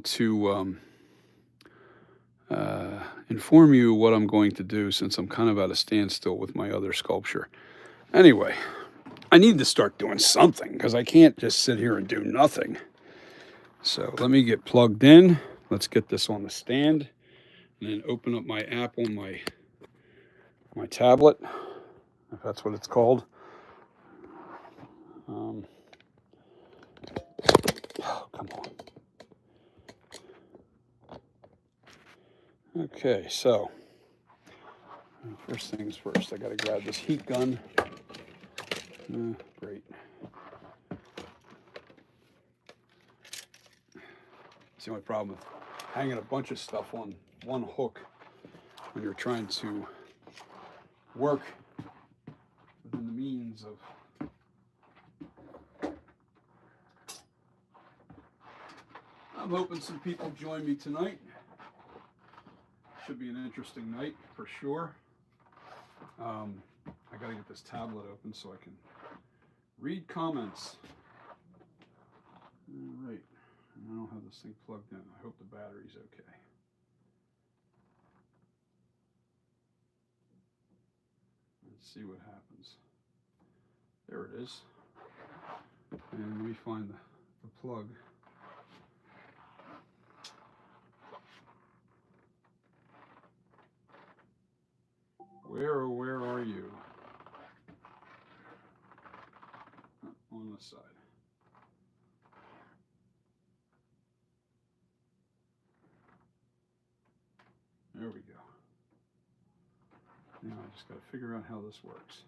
want to inform you what I'm going to do since I'm kind of at a standstill with my other sculpture. Anyway, I need to start doing something because I can't just sit here and do nothing. So let me get plugged in. Let's get this on the stand and then open up my app on my tablet, if that's what it's called. Oh, come on. Okay, so first things first, I got to grab this heat gun. Great. It's the only problem with hanging a bunch of stuff on one hook when you're trying to work within the means of I'm hoping some people join me tonight. Should be an interesting night for sure. I got to get this tablet open so I can read comments. All right. I don't have this thing plugged in. I hope the battery's okay. Let's see what happens. There it is. And let me find the plug. Where are you? On the side. There we go. Now I just got to figure out how this works.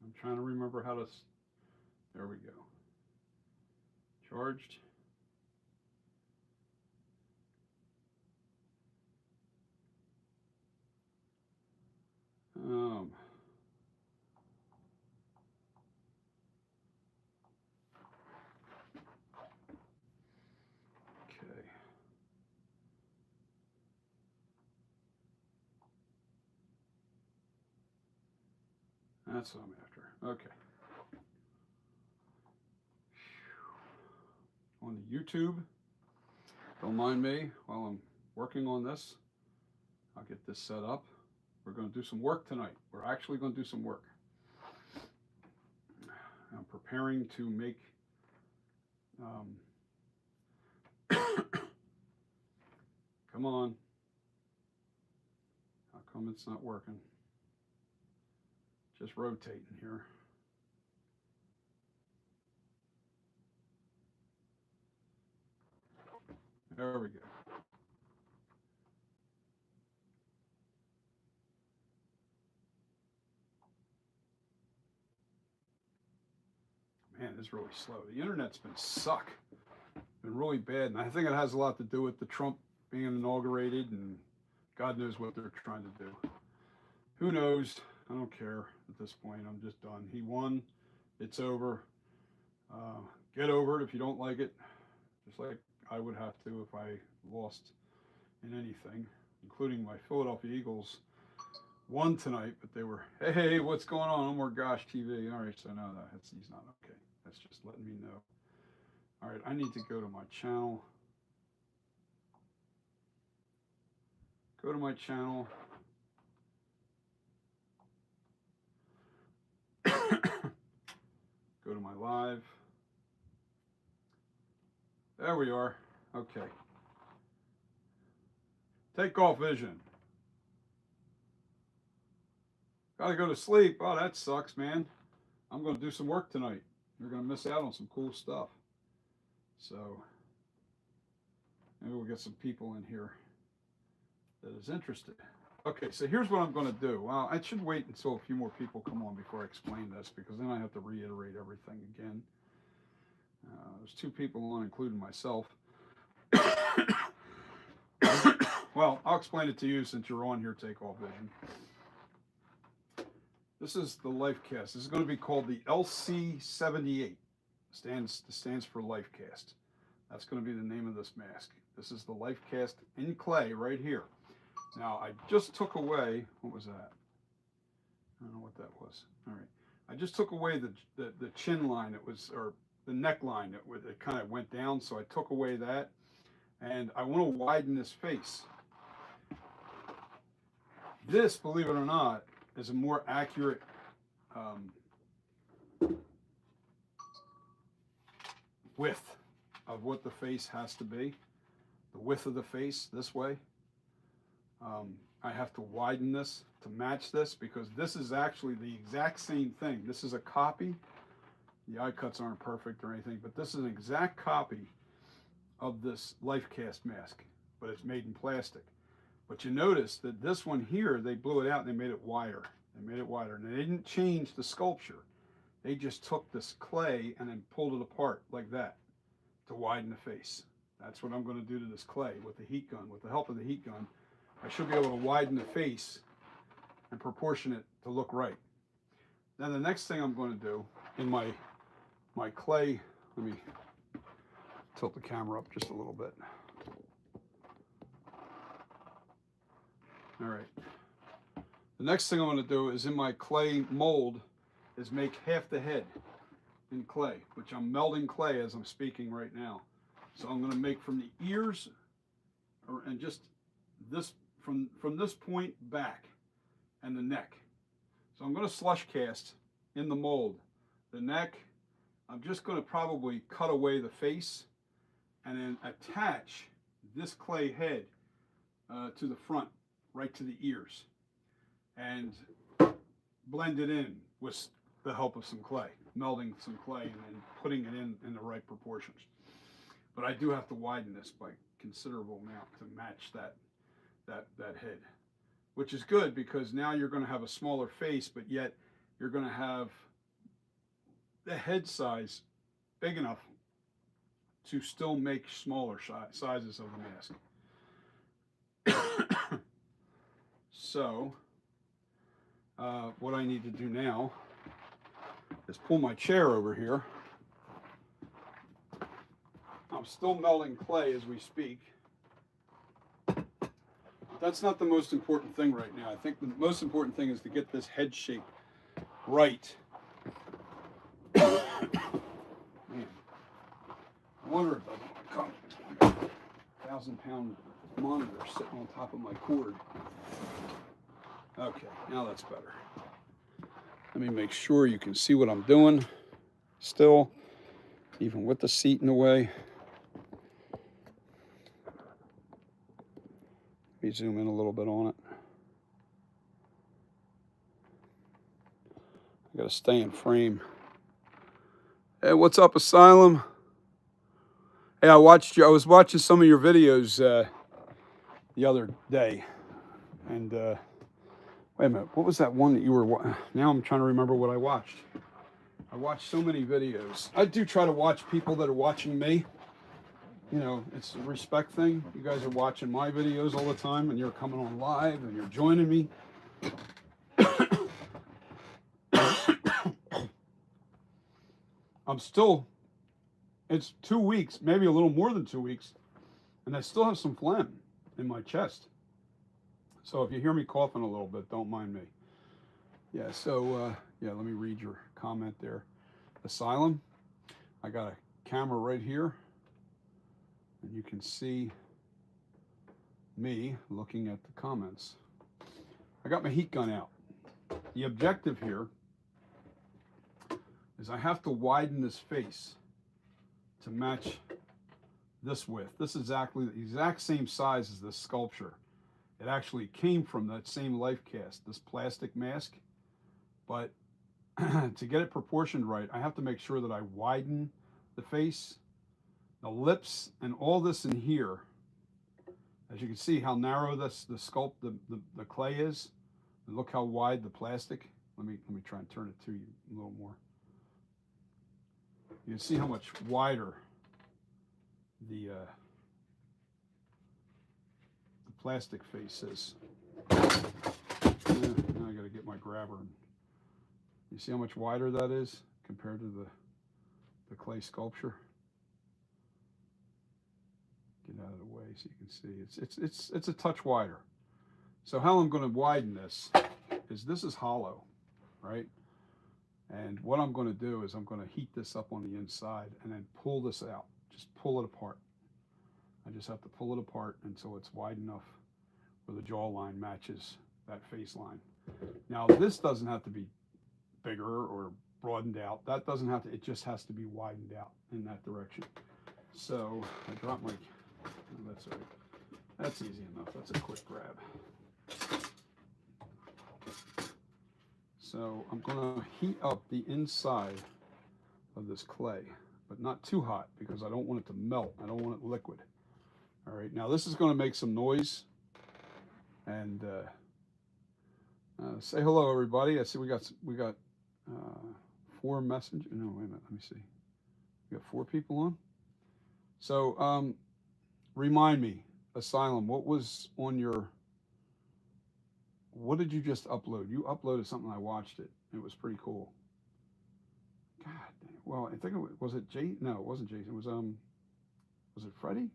I'm trying to remember how to. There we go. Charged. Okay. That's what I'm after. Okay. On the YouTube, don't mind me while I'm working on this. I'll get this set up. We're going to do some work tonight. We're actually going to do some work. I'm preparing to make come on. How come it's not working? Just rotating here. There we go. Man, it's really slow. The internet's been been really bad, and I think it has a lot to do with the Trump being inaugurated, and God knows what they're trying to do. Who knows? I don't care at this point. I'm just done. He won. It's over. Get over it if you don't like it, just like I would have to if I lost in anything, including my Philadelphia Eagles won tonight, but they were, hey, what's going on? No more Gosh TV. All right, so no, he's not okay. That's just letting me know. All right, I need to go to my channel. Go to my channel. Go to my live. There we are. Okay. Take off vision. Gotta go to sleep. Oh, that sucks, man. I'm going to do some work tonight. You're going to miss out on some cool stuff. So maybe we'll get some people in here that is interested. Okay, so here's what I'm going to do. Well, I should wait until a few more people come on before I explain this, because then I have to reiterate everything again. There's 2 people on, including myself. Well, I'll explain it to you since you're on here, Take Off Vision. This is the LifeCast. This is going to be called the LC78. Stands for LifeCast. That's going to be the name of this mask. This is the LifeCast in clay right here. Now, I just took away, what was that? I don't know what that was. All right. I just took away the chin line. It was, or the neckline. It kind of went down, so I took away that, and I want to widen this face. This, believe it or not, is a more accurate um, width of what the face has to be. The width of the face this way. I have to widen this to match this because this is actually the exact same thing. This is a copy. The eye cuts aren't perfect or anything, but this is an exact copy of this life cast mask, but it's made in plastic. But you notice that this one here, they blew it out and they made it wider. They made it wider, and they didn't change the sculpture. They just took this clay and then pulled it apart like that to widen the face. That's what I'm going to do to this clay with the heat gun. With the help of the heat gun, I should be able to widen the face and proportion it to look right. Then the next thing I'm going to do in my clay, let me tilt the camera up just a little bit. All right. The next thing I'm going to do is in my clay mold is make half the head in clay, which I'm melting clay as I'm speaking right now. So I'm going to make from the ears, and just this from this point back, and the neck. So I'm going to slush cast in the mold the neck. I'm just going to probably cut away the face and then attach this clay head to the front, right to the ears, and blend it in with the help of some clay, melting some clay and then putting it in the right proportions. But I do have to widen this by considerable amount to match that head, which is good because now you're going to have a smaller face, but yet you're going to have the head size big enough to still make smaller sizes of the mask. So what I need to do now is pull my chair over here. I'm still melting clay as we speak. That's not the most important thing right now. I think the most important thing is to get this head shape right. Man, I wonder if I can come. 1,000-pound monitor sitting on top of my cord. Okay, now that's better. Let me make sure you can see what I'm doing still, even with the seat in the way. Let me zoom in a little bit on it. I gotta stay in frame. Hey, what's up, Asylum? Hey, I was watching some of your videos the other day, and wait a minute, what was that one that you were? Now I'm trying to remember what I watched. I watched so many videos. I do try to watch people that are watching me. You know, it's a respect thing. You guys are watching my videos all the time, and you're coming on live, and you're joining me. It's 2 weeks, maybe a little more than 2 weeks, and I still have some phlegm in my chest. So if you hear me coughing a little bit, don't mind me. Yeah, so, yeah, let me read your comment there. Asylum, I got a camera right here, and you can see me looking at the comments. I got my heat gun out. The objective here is I have to widen this face to match this width. This is exactly the exact same size as this sculpture. It actually came from that same life cast, this plastic mask. But to get it proportioned right, I have to make sure that I widen the face, the lips, and all this in here. As you can see how narrow the clay is, and look how wide the plastic. Let me try and turn it to you a little more. You can see how much wider the plastic face is. Now I got to get my grabber. You see how much wider that is compared to the clay sculpture? Get out of the way so you can see. It's a touch wider. So how I'm going to widen this is hollow, right? And what I'm going to do is I'm going to heat this up on the inside and then pull this out. Just pull it apart. I just have to pull it apart until it's wide enough where the jawline matches that face line. Now, this doesn't have to be bigger or broadened out. That doesn't have to, it just has to be widened out in that direction. So I dropped my, oh, that's all right. That's easy enough. That's a quick grab. So I'm going to heat up the inside of this clay, but not too hot because I don't want it to melt. I don't want it liquid. All right, now this is going to make some noise. And say hello, everybody. I see we got 4 messengers. No, wait a minute. Let me see. We got 4 people on. So remind me, Asylum, what was on your? What did you just upload? You uploaded something. I watched it. It was pretty cool. God dang. Well, I think it was it Jay? No, it wasn't Jason. It was it Freddie?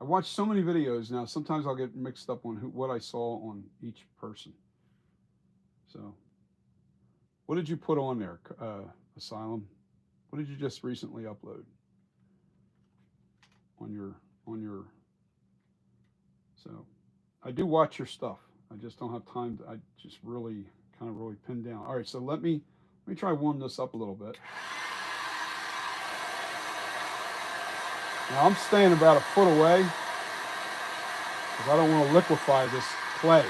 I watch so many videos now. Sometimes I'll get mixed up on what I saw on each person. So, what did you put on there, Asylum? What did you just recently upload on your? So, I do watch your stuff. I just don't have time to. I just really pinned down. All right, so let me try warm this up a little bit. Now I'm staying about a foot away because I don't want to liquefy this clay.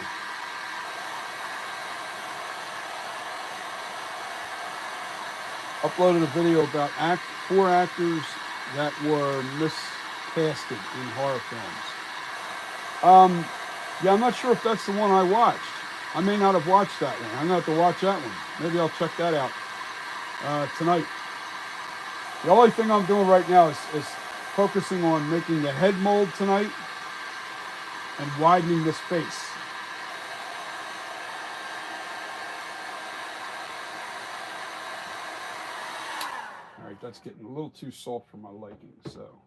Uploaded a video about 4 actors that were miscasted in horror films. Yeah, I'm not sure if that's the one I watched. I may not have watched that one. I'm going to have to watch that one. Maybe I'll check that out tonight. The only thing I'm doing right now is focusing on making the head mold tonight and widening this face. All right, that's getting a little too soft for my liking, so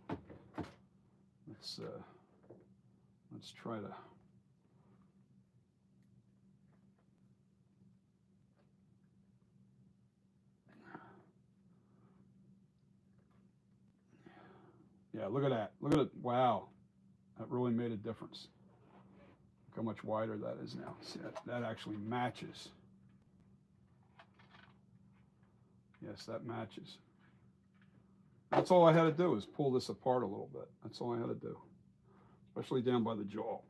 let's try to. Yeah, look at that. Look at it. Wow. That really made a difference. Look how much wider that is now. See, that actually matches. Yes, that matches. That's all I had to do is pull this apart a little bit. That's all I had to do, especially down by the jaw.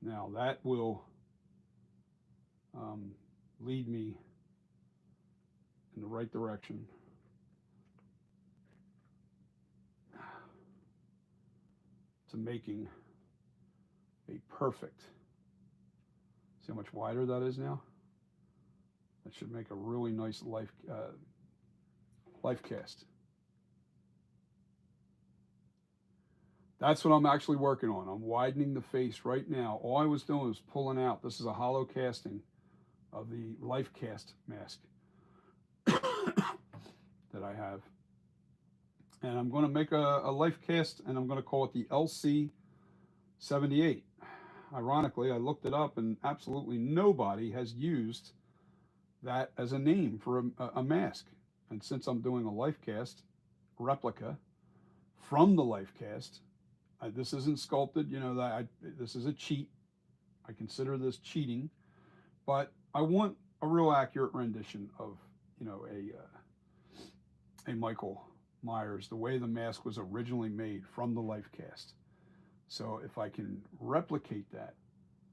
Now that will lead me in the right direction to making a perfect. See how much wider that is now? That should make a really nice life cast. That's what I'm actually working on. I'm widening the face right now. All I was doing was pulling out. This is a hollow casting of the life cast mask that I have. And I'm going to make a life cast, and I'm going to call it the LC78. Ironically, I looked it up, and absolutely nobody has used that as a name for a mask. And since I'm doing a life cast replica from the life cast, this isn't sculpted. You know, this is a cheat. I consider this cheating, but I want a real accurate rendition of, you know, a Michael Myers, the way the mask was originally made from the life cast. So if I can replicate that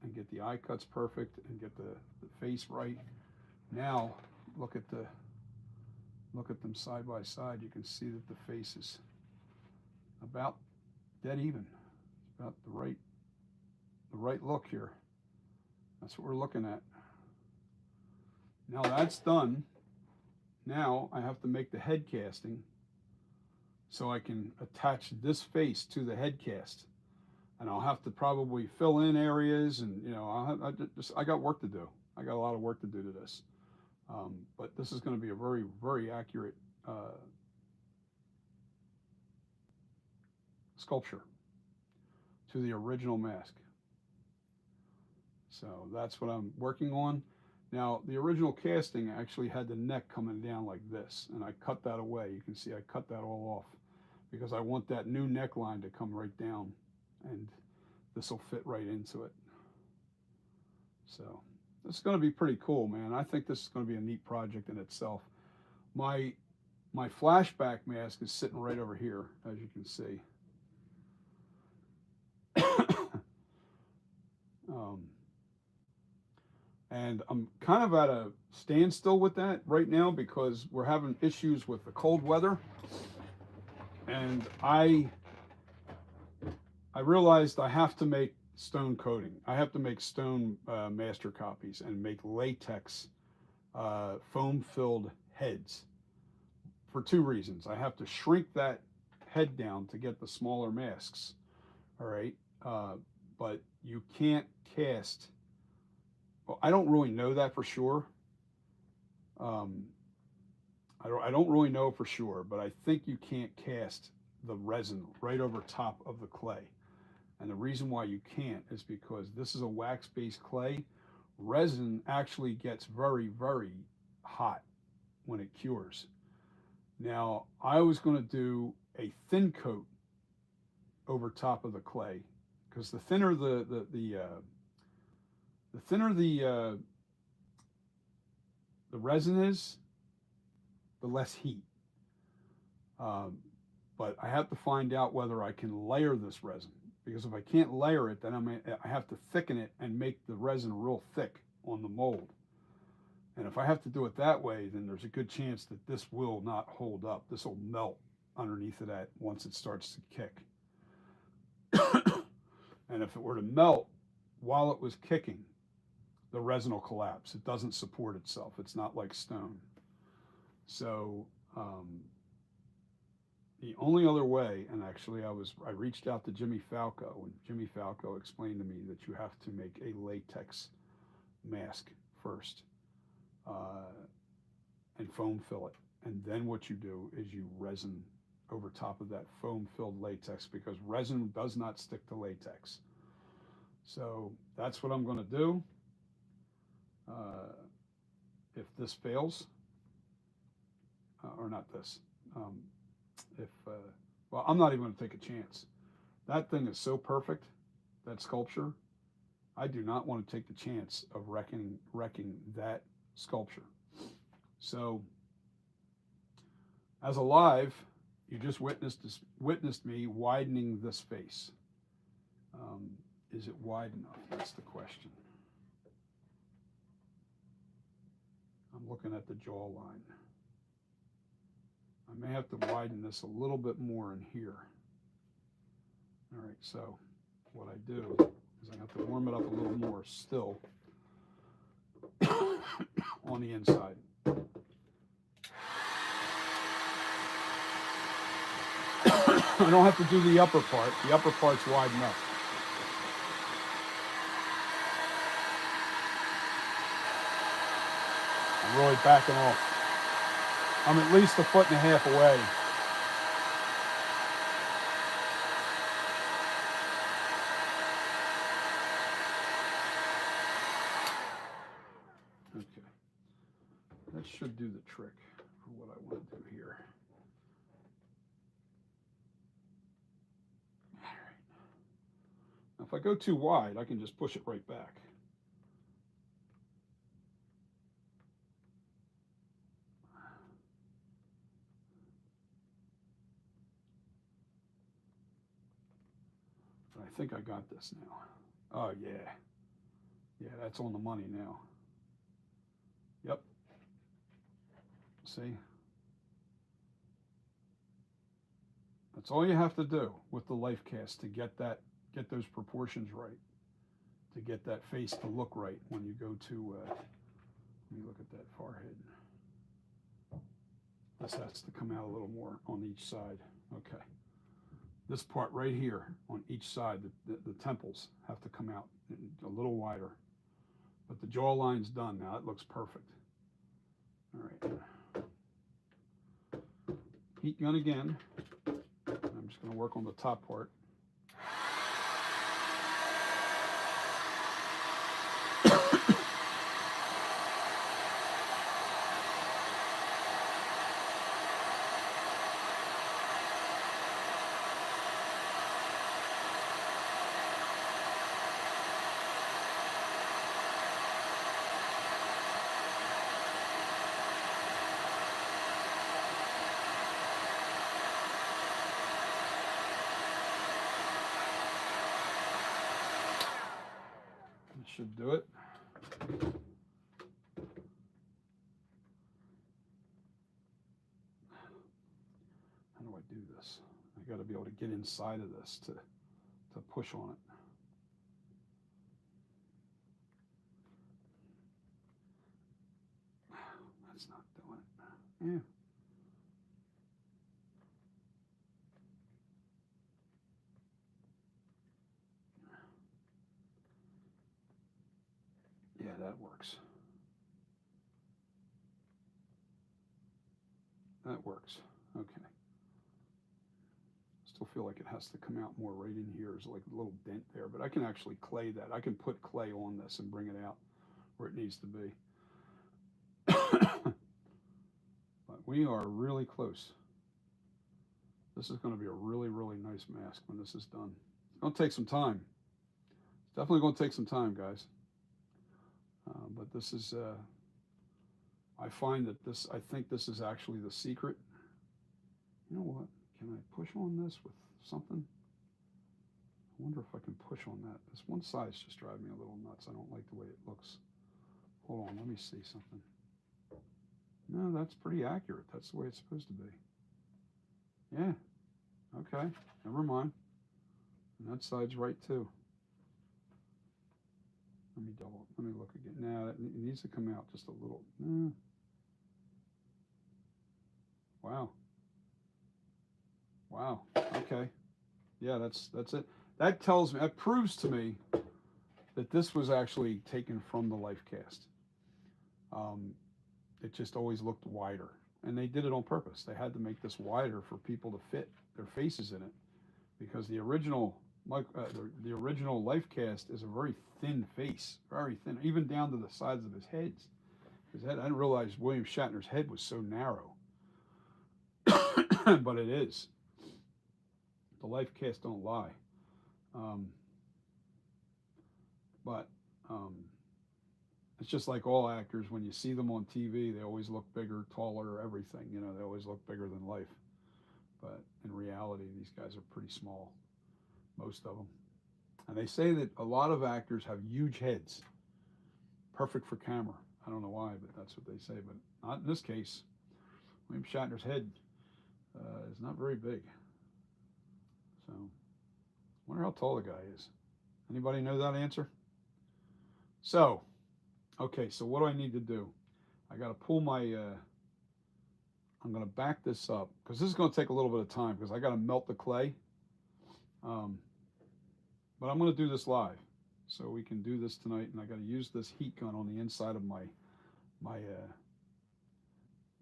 and get the eye cuts perfect and get the face right, now look at them side by side. You can see that the face is about dead even. It's about the right look here. That's what we're looking at. Now that's done. Now I have to make the head casting so I can attach this face to the head cast. And I'll have to probably fill in areas, and you know, I got work to do. I got a lot of work to do to this. But this is going to be a very, very accurate sculpture. to the original mask. So that's what I'm working on. Now, the original casting actually had the neck coming down like this, and I cut that away. You can see I cut that all off because I want that new neckline to come right down, and this will fit right into it. So this is going to be pretty cool, man. I think this is going to be a neat project in itself. My flashback mask is sitting right over here, as you can see. And I'm kind of at a standstill with that right now because we're having issues with the cold weather. And I realized I have to make stone coating. I have to make stone master copies and make latex foam-filled heads for two reasons. I have to shrink that head down to get the smaller masks, all right? But you can't cast. Well, I don't really know that for sure. I don't really know for sure, but I think you can't cast the resin right over top of the clay. And the reason why you can't is because this is a wax-based clay. Resin actually gets very, very hot when it cures. Now, I was going to do a thin coat over top of the clay because the thinner the thinner the resin is, the less heat. But I have to find out whether I can layer this resin, because if I can't layer it, then I have to thicken it and make the resin real thick on the mold. And if I have to do it that way, then there's a good chance that this will not hold up. This will melt underneath of that once it starts to kick. And if it were to melt while it was kicking, the resin will collapse. It doesn't support itself. It's not like stone. So the only other way, and actually I reached out to Jimmy Falco, and Jimmy Falco explained to me that you have to make a latex mask first and foam fill it. And then what you do is you resin over top of that foam filled latex, because resin does not stick to latex. So that's what I'm going to do. If this fails, or not this, well, I'm not even going to take a chance. That thing is so perfect, that sculpture. I do not want to take the chance of wrecking that sculpture. So, as a live, you just witnessed me widening this face. Is it wide enough? That's the question. I'm looking at the jawline. I may have to widen this a little bit more in here. All right, so what I do is I have to warm it up a little more still on the inside. I don't have to do the upper part. The upper part's wide enough. I'm really backing off. I'm at least 1.5 feet away. Okay. That should do the trick for what I want to do here. All right. Now, if I go too wide, I can just push it right back. I think I got this now. Oh, yeah. Yeah, that's on the money now. Yep. See? That's all you have to do with the life cast to get those proportions right, to get that face to look right when you go to, let me look at that forehead. This has to come out a little more on each side. Okay. This part right here on each side, the temples have to come out a little wider. But the jawline's done now. It looks perfect. All right. Heat gun again. I'm just going to work on the top part. should do it. How do I do this? I got to be able to get inside of this to push on it. That's not doing it. Yeah. Yeah, that works. That works. Okay. Still feel like it has to come out more right in here. There's like a little dent there, but I can actually clay that. I can put clay on this and bring it out where it needs to be. But we are really close. This is going to be a really, really nice mask when this is done. It's going to take some time. It's definitely going to take some time, guys. But this is, I find that this, I think this is actually the secret. You know what? Can I push on this with something? I wonder if I can push on that. This one side's just driving me a little nuts. I don't like the way it looks. Hold on, let me see something. No, that's pretty accurate. That's the way it's supposed to be. Yeah. Okay. Never mind. And that side's right too. Let me look again. Now it needs to come out just a little. Wow. Wow. Okay. Yeah, that's it. That tells me, that proves to me that this was actually taken from the life cast. It just always looked wider, and they did it on purpose. They had to make this wider for people to fit their faces in it, because the original the original life cast is a very thin face, very thin, even down to the sides of his heads. His head, I didn't realize William Shatner's head was so narrow, but it is. The life cast don't lie. But it's just like all actors. When you see them on TV, they always look bigger, taller, everything. You know, they always look bigger than life. But in reality, these guys are pretty small, most of them. And they say that a lot of actors have huge heads, perfect for camera. I don't know why, but that's what they say. But not in this case. William Shatner's head is not very big. So, wonder how tall the guy is. Anybody know that answer? So, okay, so what do I need to do? I got to pull my, I'm going to back this up, because this is going to take a little bit of time, because I got to melt the clay. But I'm going to do this live, so we can do this tonight, and I got to use this heat gun on the inside of my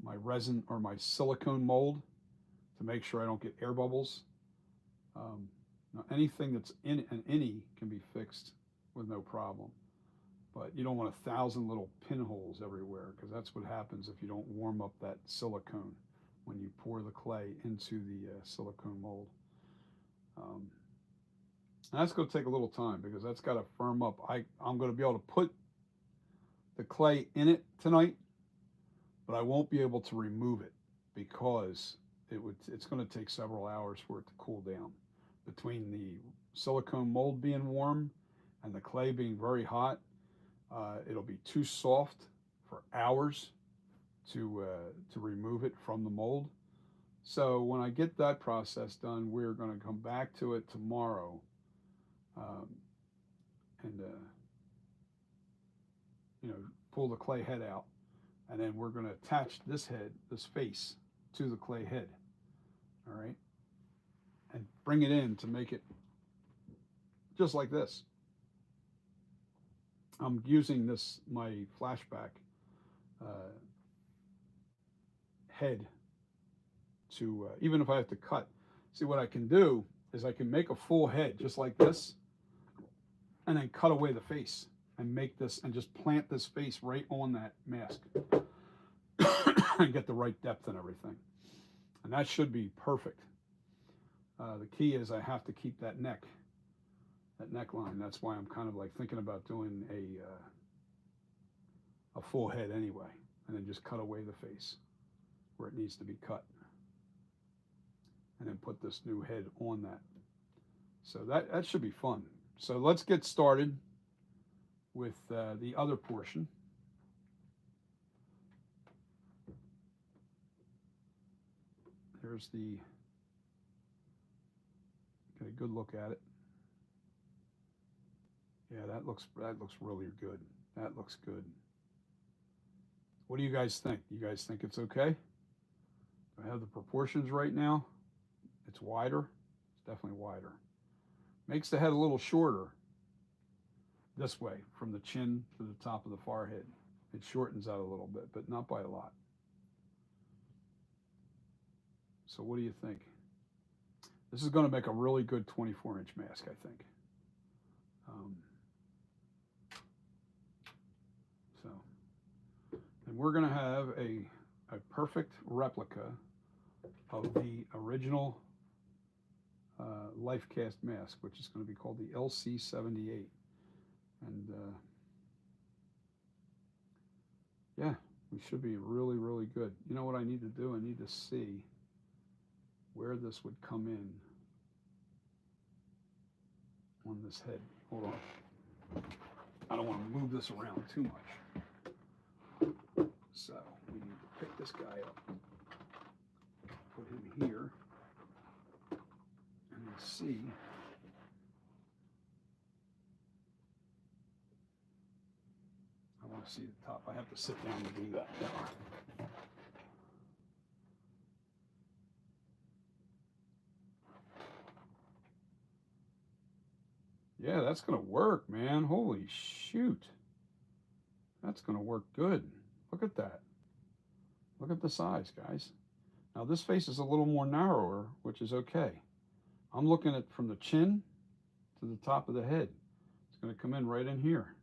resin or my silicone mold to make sure I don't get air bubbles. Now anything that's in an innie can be fixed with no problem, but you don't want 1,000 little pinholes everywhere, because that's what happens if you don't warm up that silicone when you pour the clay into the silicone mold. That's going to take a little time, because that's got to firm up. I'm going to be able to put the clay in it tonight, but I won't be able to remove it, because it's going to take several hours for it to cool down. Between the silicone mold being warm and the clay being very hot, it'll be too soft for hours to remove it from the mold. So when I get that process done, we're going to come back to it tomorrow, and pull the clay head out, and then we're going to attach this face to the clay head. All right, and bring it in to make it just like this. I'm using my flashback head to, even if I have to cut. See, what I can do is I can make a full head just like this, and then cut away the face and make this, and just plant this face right on that mask and get the right depth and everything. And that should be perfect. The key is I have to keep that neckline. That's why I'm kind of like thinking about doing a full head anyway, and then just cut away the face where it needs to be cut, and then put this new head on that. So that should be fun. So let's get started. with the other portion. There's the, get a good look at it. Yeah, that looks really good. That looks good. What do you guys think? You guys think it's okay? Do I have the proportions right now? It's wider. It's definitely wider. Makes the head a little shorter this way from the chin to the top of the forehead. It shortens out a little bit, but not by a lot. So what do you think? This is going to make a really good 24-inch mask, I think. And we're going to have a perfect replica of the original Life Cast mask, which is going to be called the LC78. And yeah, we should be really, really good. You know what I need to do? I need to see where this would come in on this head. Hold on. I don't want to move this around too much. So we need to pick this guy up, put him here, and let's see. I want to see the top. I have to sit down to do that now. Yeah, that's going to work, man. Holy shoot. That's going to work good. Look at that. Look at the size, guys. Now this face is a little more narrower, which is okay. I'm looking at from the chin to the top of the head. It's going to come in right in here.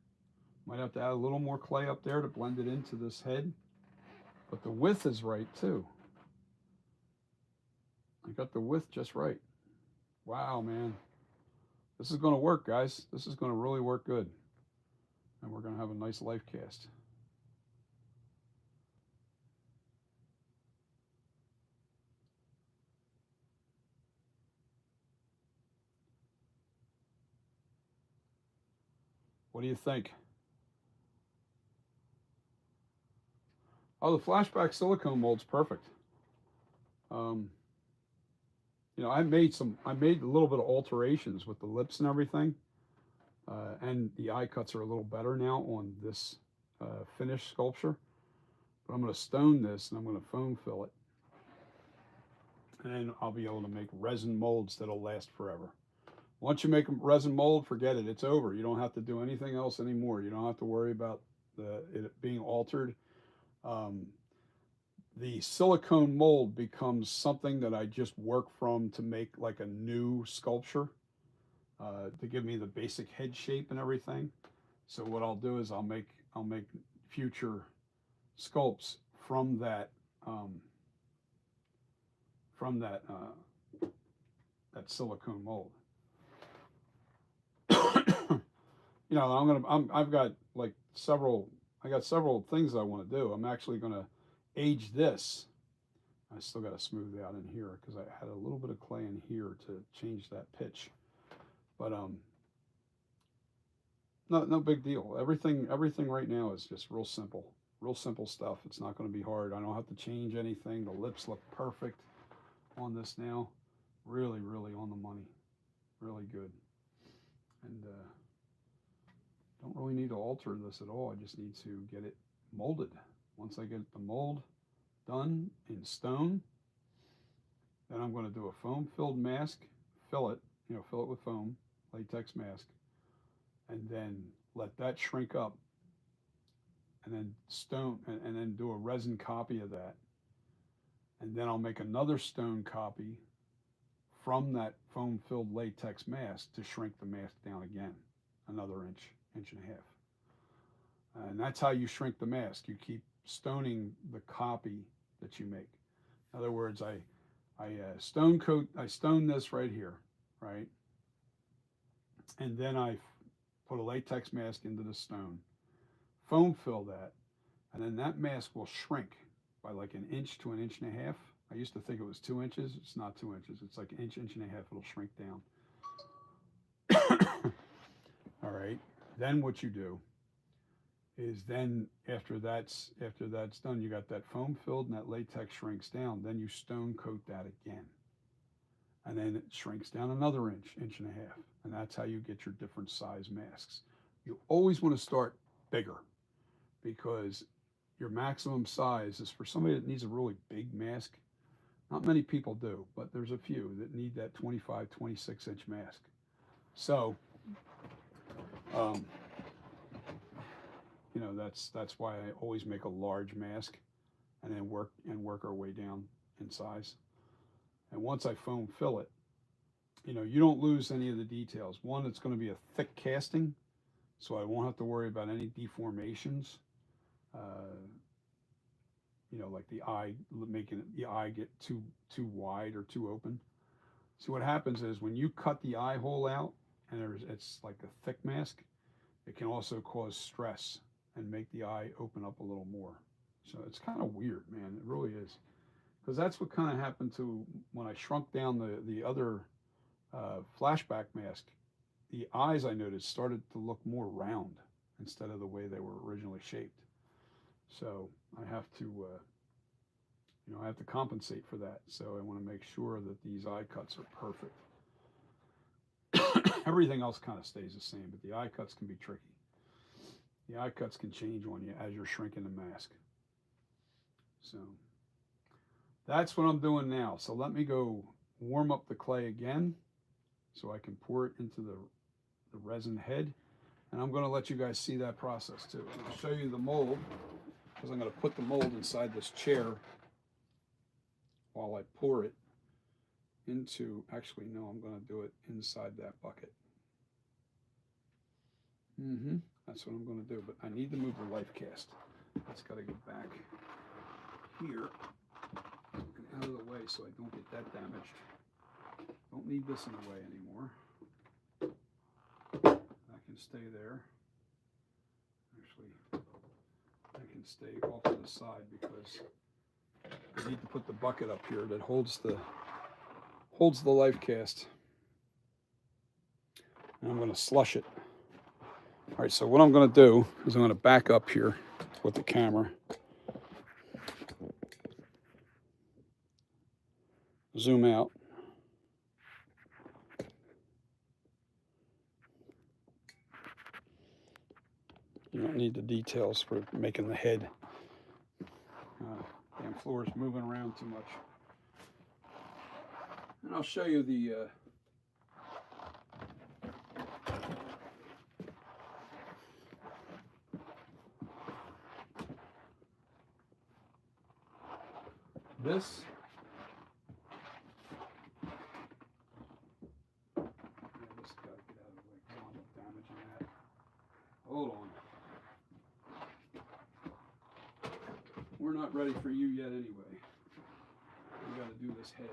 Might have to add a little more clay up there to blend it into this head. But the width is right too. I got the width just right. Wow, man. This is going to work, guys. This is going to really work good. And we're going to have a nice life cast. What do you think? Oh, the flashback silicone mold's perfect. You know, I made a little bit of alterations with the lips and everything. And the eye cuts are a little better now on this finished sculpture. But I'm going to stone this and I'm going to foam fill it. And then I'll be able to make resin molds that'll last forever. Once you make a resin mold, forget it. It's over. You don't have to do anything else anymore. You don't have to worry about it being altered. The silicone mold becomes something that I just work from to make like a new sculpture to give me the basic head shape and everything. So what I'll do is I'll make future sculpts from that that silicone mold. You know, I've got like several things I want to do. I'm actually going to age this. I still got to smooth out in here because I had a little bit of clay in here to change that pitch. But no big deal. Everything right now is just real simple stuff. It's not going to be hard. I don't have to change anything. The lips look perfect on this now. Really, really on the money. Really good. And don't really need to alter this at all. I just need to get it molded. Once I get the mold done in stone, then I'm going to do a foam filled mask, fill it with foam, latex mask, and then let that shrink up, and then and then do a resin copy of that. And then I'll make another stone copy from that foam filled latex mask to shrink the mask down again, another inch and a half. And that's how you shrink the mask. You keep stoning the copy that you make. In other words, I stone this right here, right? And then I put a latex mask into the stone, foam fill that, and then that mask will shrink by like an inch to an inch and a half. I used to think it was 2 inches. It's not 2 inches. It's like an inch and a half. It'll shrink down. All right. Then what you do is then after that's done, you got that foam filled and that latex shrinks down. Then you stone coat that again, and then it shrinks down another inch, inch and a half, and that's how you get your different size masks. You always want to start bigger because your maximum size is for somebody that needs a really big mask. Not many people do, but there's a few that need that 25, 26-inch mask. So, um, that's why I always make a large mask, and then work our way down in size. And once I foam fill it, you don't lose any of the details. One, it's going to be a thick casting, so I won't have to worry about any deformations. Uh, like the eye, making the eye get too wide or too open. See, what happens is when you cut the eye hole out and it's like a thick mask, it can also cause stress and make the eye open up a little more. So it's kind of weird, man. It really is, because that's what kind of happened to when I shrunk down the other flashback mask. The eyes, I noticed, started to look more round instead of the way they were originally shaped. So I have to compensate for that. So I want to make sure that these eye cuts are perfect. Everything else kind of stays the same, but the eye cuts can be tricky. The eye cuts can change on you as you're shrinking the mask. So that's what I'm doing now. So let me go warm up the clay again so I can pour it into the resin head. And I'm going to let you guys see that process too. I'll show you the mold, because I'm going to put the mold inside this chair while I pour it into, actually, no, I'm going to do it inside that bucket. That's what I'm going to do, but I need to move the life cast. It's got to get back here out of the way so I don't get that damaged. Don't need this in the way anymore. That can stay there. Actually, I can stay off to the side because I need to put the bucket up here that holds the life cast. And I'm going to slush it. All right, so what I'm going to do is I'm going to back up here with the camera. Zoom out. You don't need the details for making the head. Damn floor is moving around too much. And I'll show you the this. Yeah, this got to get out of the way because I'm damaging that. Hold on. We're not ready for you yet anyway. We got to do this head.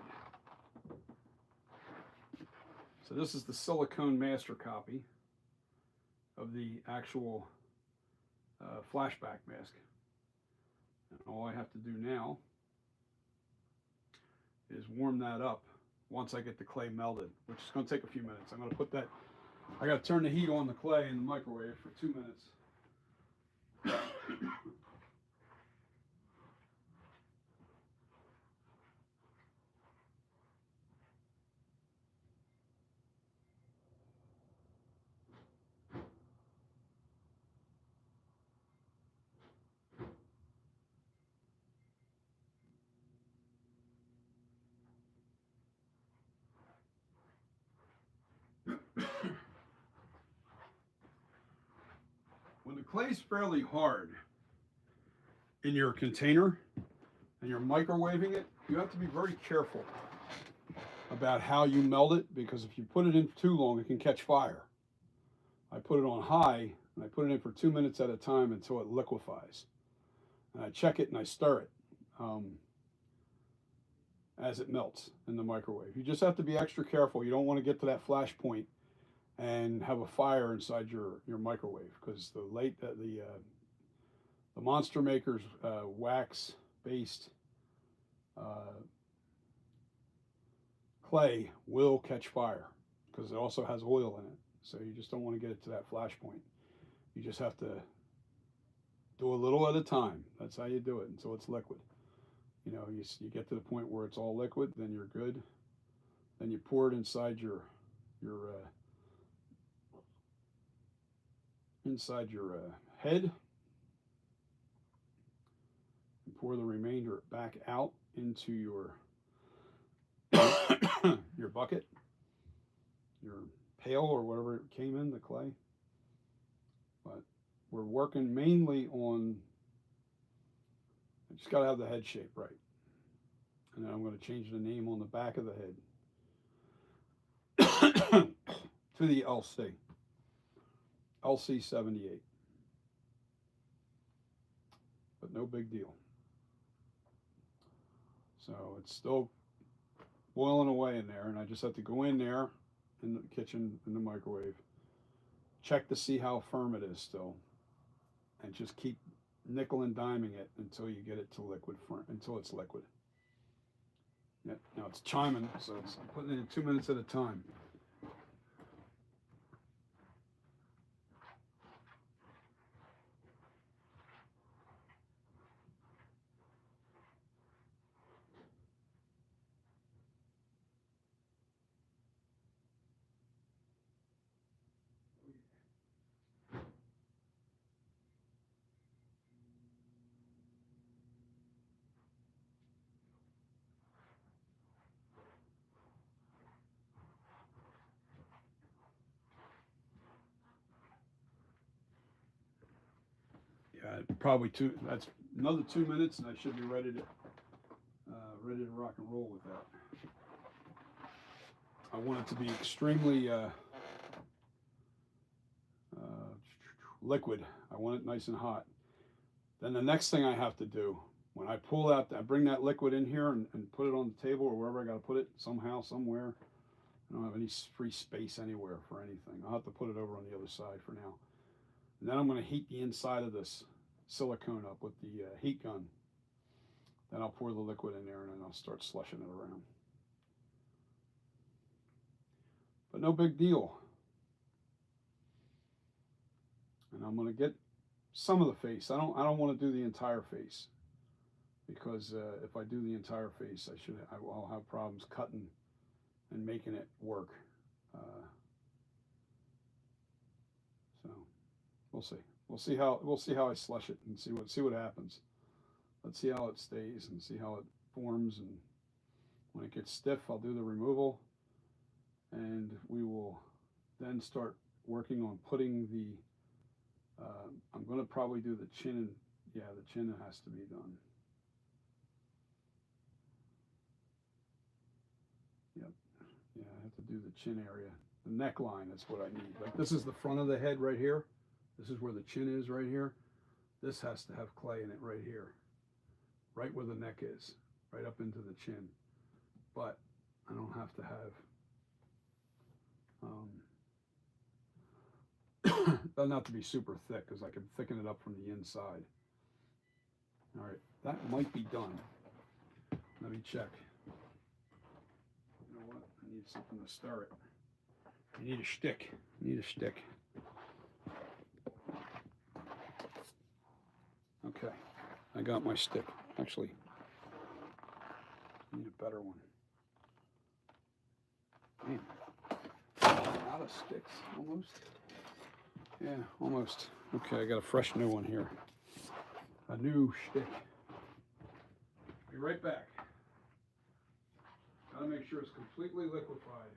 So this is the silicone master copy of the actual flashback mask. And all I have to do now is warm that up once I get the clay melted, which is going to take a few minutes. I'm going to put that, I got to turn the heat on the clay in the microwave for 2 minutes. When the clay's fairly hard in your container and you're microwaving it, you have to be very careful about how you melt it, because if you put it in too long, it can catch fire. I put it on high and I put it in for 2 minutes at a time until it liquefies. And I check it and I stir it as it melts in the microwave. You just have to be extra careful. You don't want to get to that flash point and have a fire inside your microwave, because the Monster Maker's wax based clay will catch fire because it also has oil in it. So you just don't want to get it to that flash point. You just have to Do a little at a time. That's how you do it until it's liquid. You know, you get to the point where it's all liquid, then you're good. Then you pour it your inside your head, and pour the remainder back out into your your bucket, your pail or whatever it came in, the clay. But we're working mainly on. I just got to have the head shape right, and then I'm going to change the name on the back of the head to the LC 78. But no big deal. So it's still boiling away in there, and I just have to go in there in the kitchen in the microwave, check to see how firm it is still, and just keep nickel and diming it until you get it to liquid until it's liquid. Yeah, now it's chiming, so I'm putting it in 2 minutes at a time. Yeah, probably two. That's another 2 minutes, and I should be ready to rock and roll with that. I want it to be extremely liquid. I want it nice and hot. Then the next thing I have to do, when I pull out, I bring that liquid in here and put it on the table or wherever I got to put it, somehow, somewhere. I don't have any free space anywhere for anything. I'll have to put it over on the other side for now. And then I'm going to heat the inside of this silicone up with the heat gun. Then I'll pour the liquid in there and then I'll start slushing it around. But no big deal. And I'm going to get some of the face. I don't want to do the entire face because if I do the entire face, I'll have problems cutting and making it work. So we'll see. We'll see how I slush it and see what happens. Let's see how it stays and see how it forms. And when it gets stiff, I'll do the removal, and we will then start working on putting the. I'm going to probably do the chin, and yeah, the chin has to be done. Yep. Yeah, I have to do the chin area. The neckline is what I need. Like this is the front of the head right here. This is where the chin is right here. This has to have clay in it right here. Right where the neck is. Right up into the chin. But I don't have to have doesn't have to be super thick because I can thicken it up from the inside. All right, that might be done. Let me check. You know what? I need something to stir it. I need a stick. Okay, I got my stick. Actually, I need a better one. Man, out of sticks almost. Yeah, almost. Okay, I got a fresh new one here. A new stick. Be right back. Gotta make sure it's completely liquefied.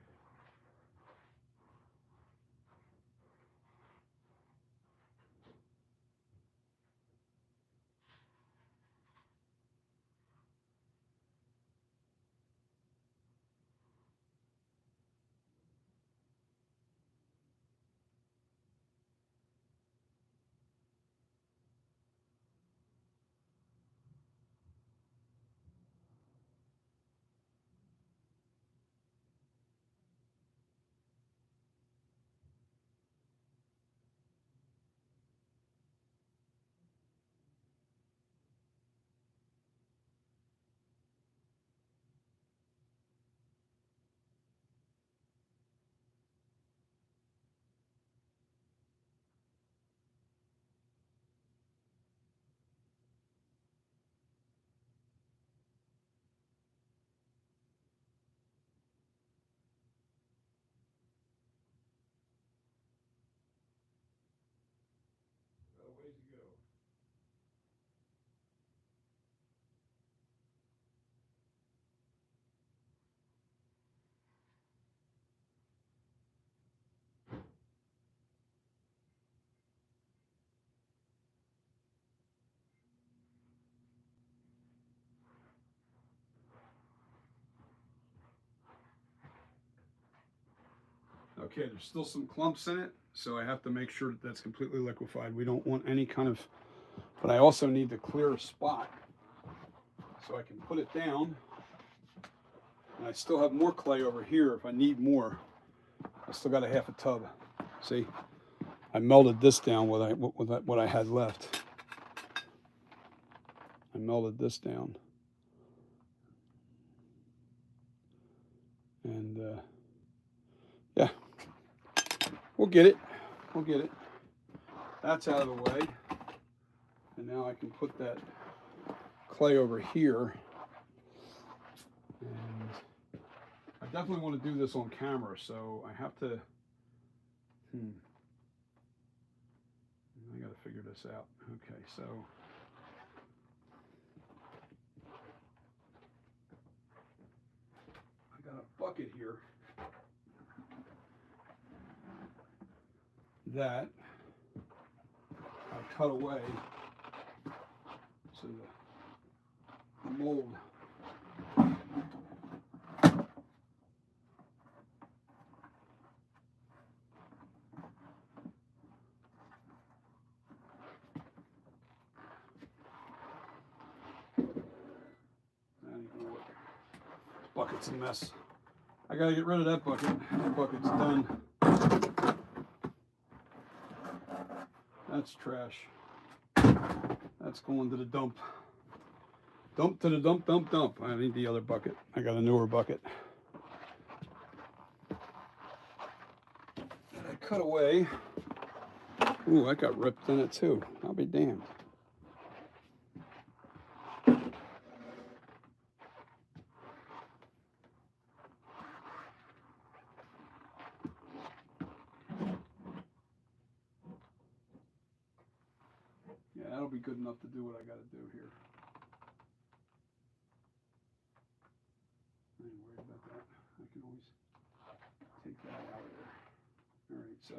Okay, there's still some clumps in it, so I have to make sure that that's completely liquefied. We don't want any kind of, but I also need to clear a spot so I can put it down. And I still have more clay over here if I need more. I still got a half a tub. See, I melted this down with what I had left. I melted this down. And yeah, we'll get it. We'll get it. That's out of the way. And now I can put that clay over here. And I definitely want to do this on camera, so I have to, I got to figure this out. Okay, so I got a bucket here that I cut away so the mold bucket's a mess. I gotta get rid of that bucket. That bucket's done. That's trash. That's going to the dump. Dump to the dump, dump, dump. I need the other bucket. I got a newer bucket that I cut away. Ooh, I got ripped in it too. I'll be damned. Yeah, that'll be good enough to do what I got to do here. I ain't worried about that. I can always take that out of there. All right, so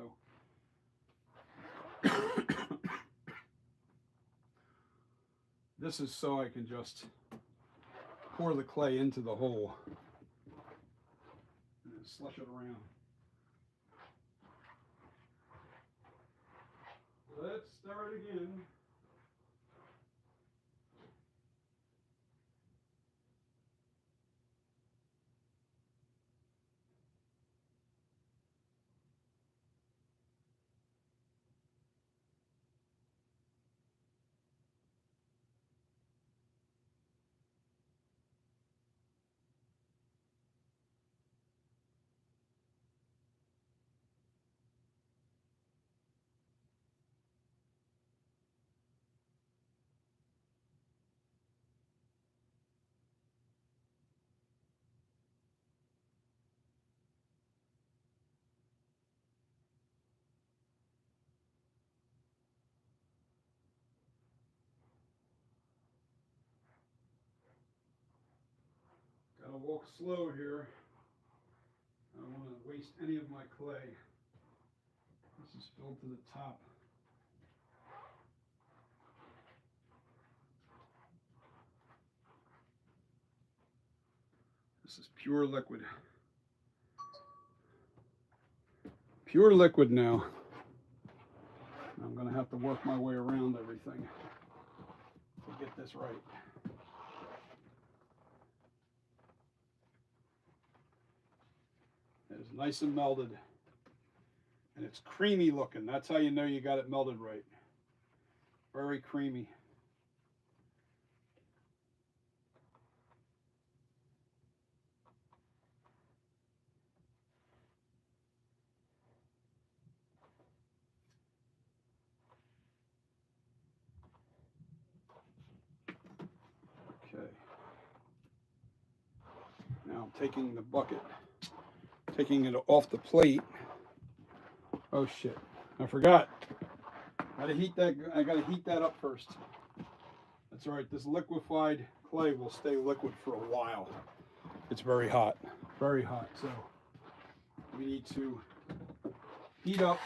this is so I can just pour the clay into the hole and then slush it around. Let's start again. Gotta walk slow here. I don't want to waste any of my clay. This is filled to the top. This is pure liquid. Pure liquid now. I'm going to have to work my way around everything to get this right. It's nice and melted. And it's creamy looking. That's how you know you got it melted right. Very creamy. Okay. Now I'm taking the bucket, taking it off the plate. Oh shit, I forgot. I gotta heat that up first. That's all right, this liquefied clay will stay liquid for a while. It's very hot, so we need to heat up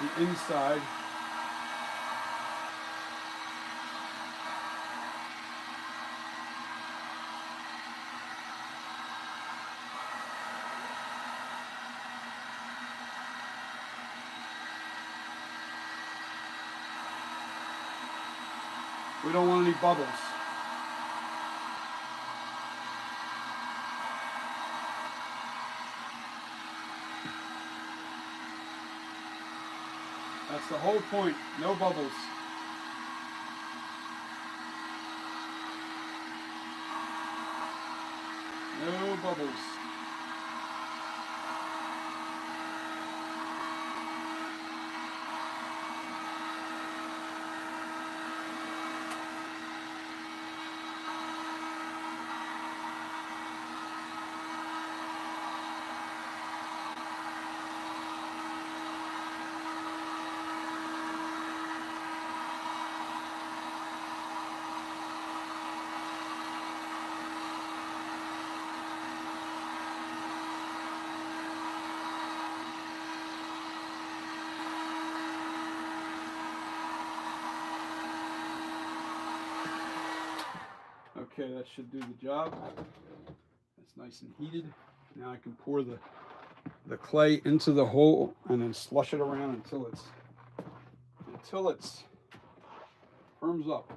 the inside. We don't want any bubbles. That's the whole point. No bubbles. No bubbles. Okay, that should do the job. It's nice and heated. Now I can pour the clay into the hole and then slush it around until it's firms up.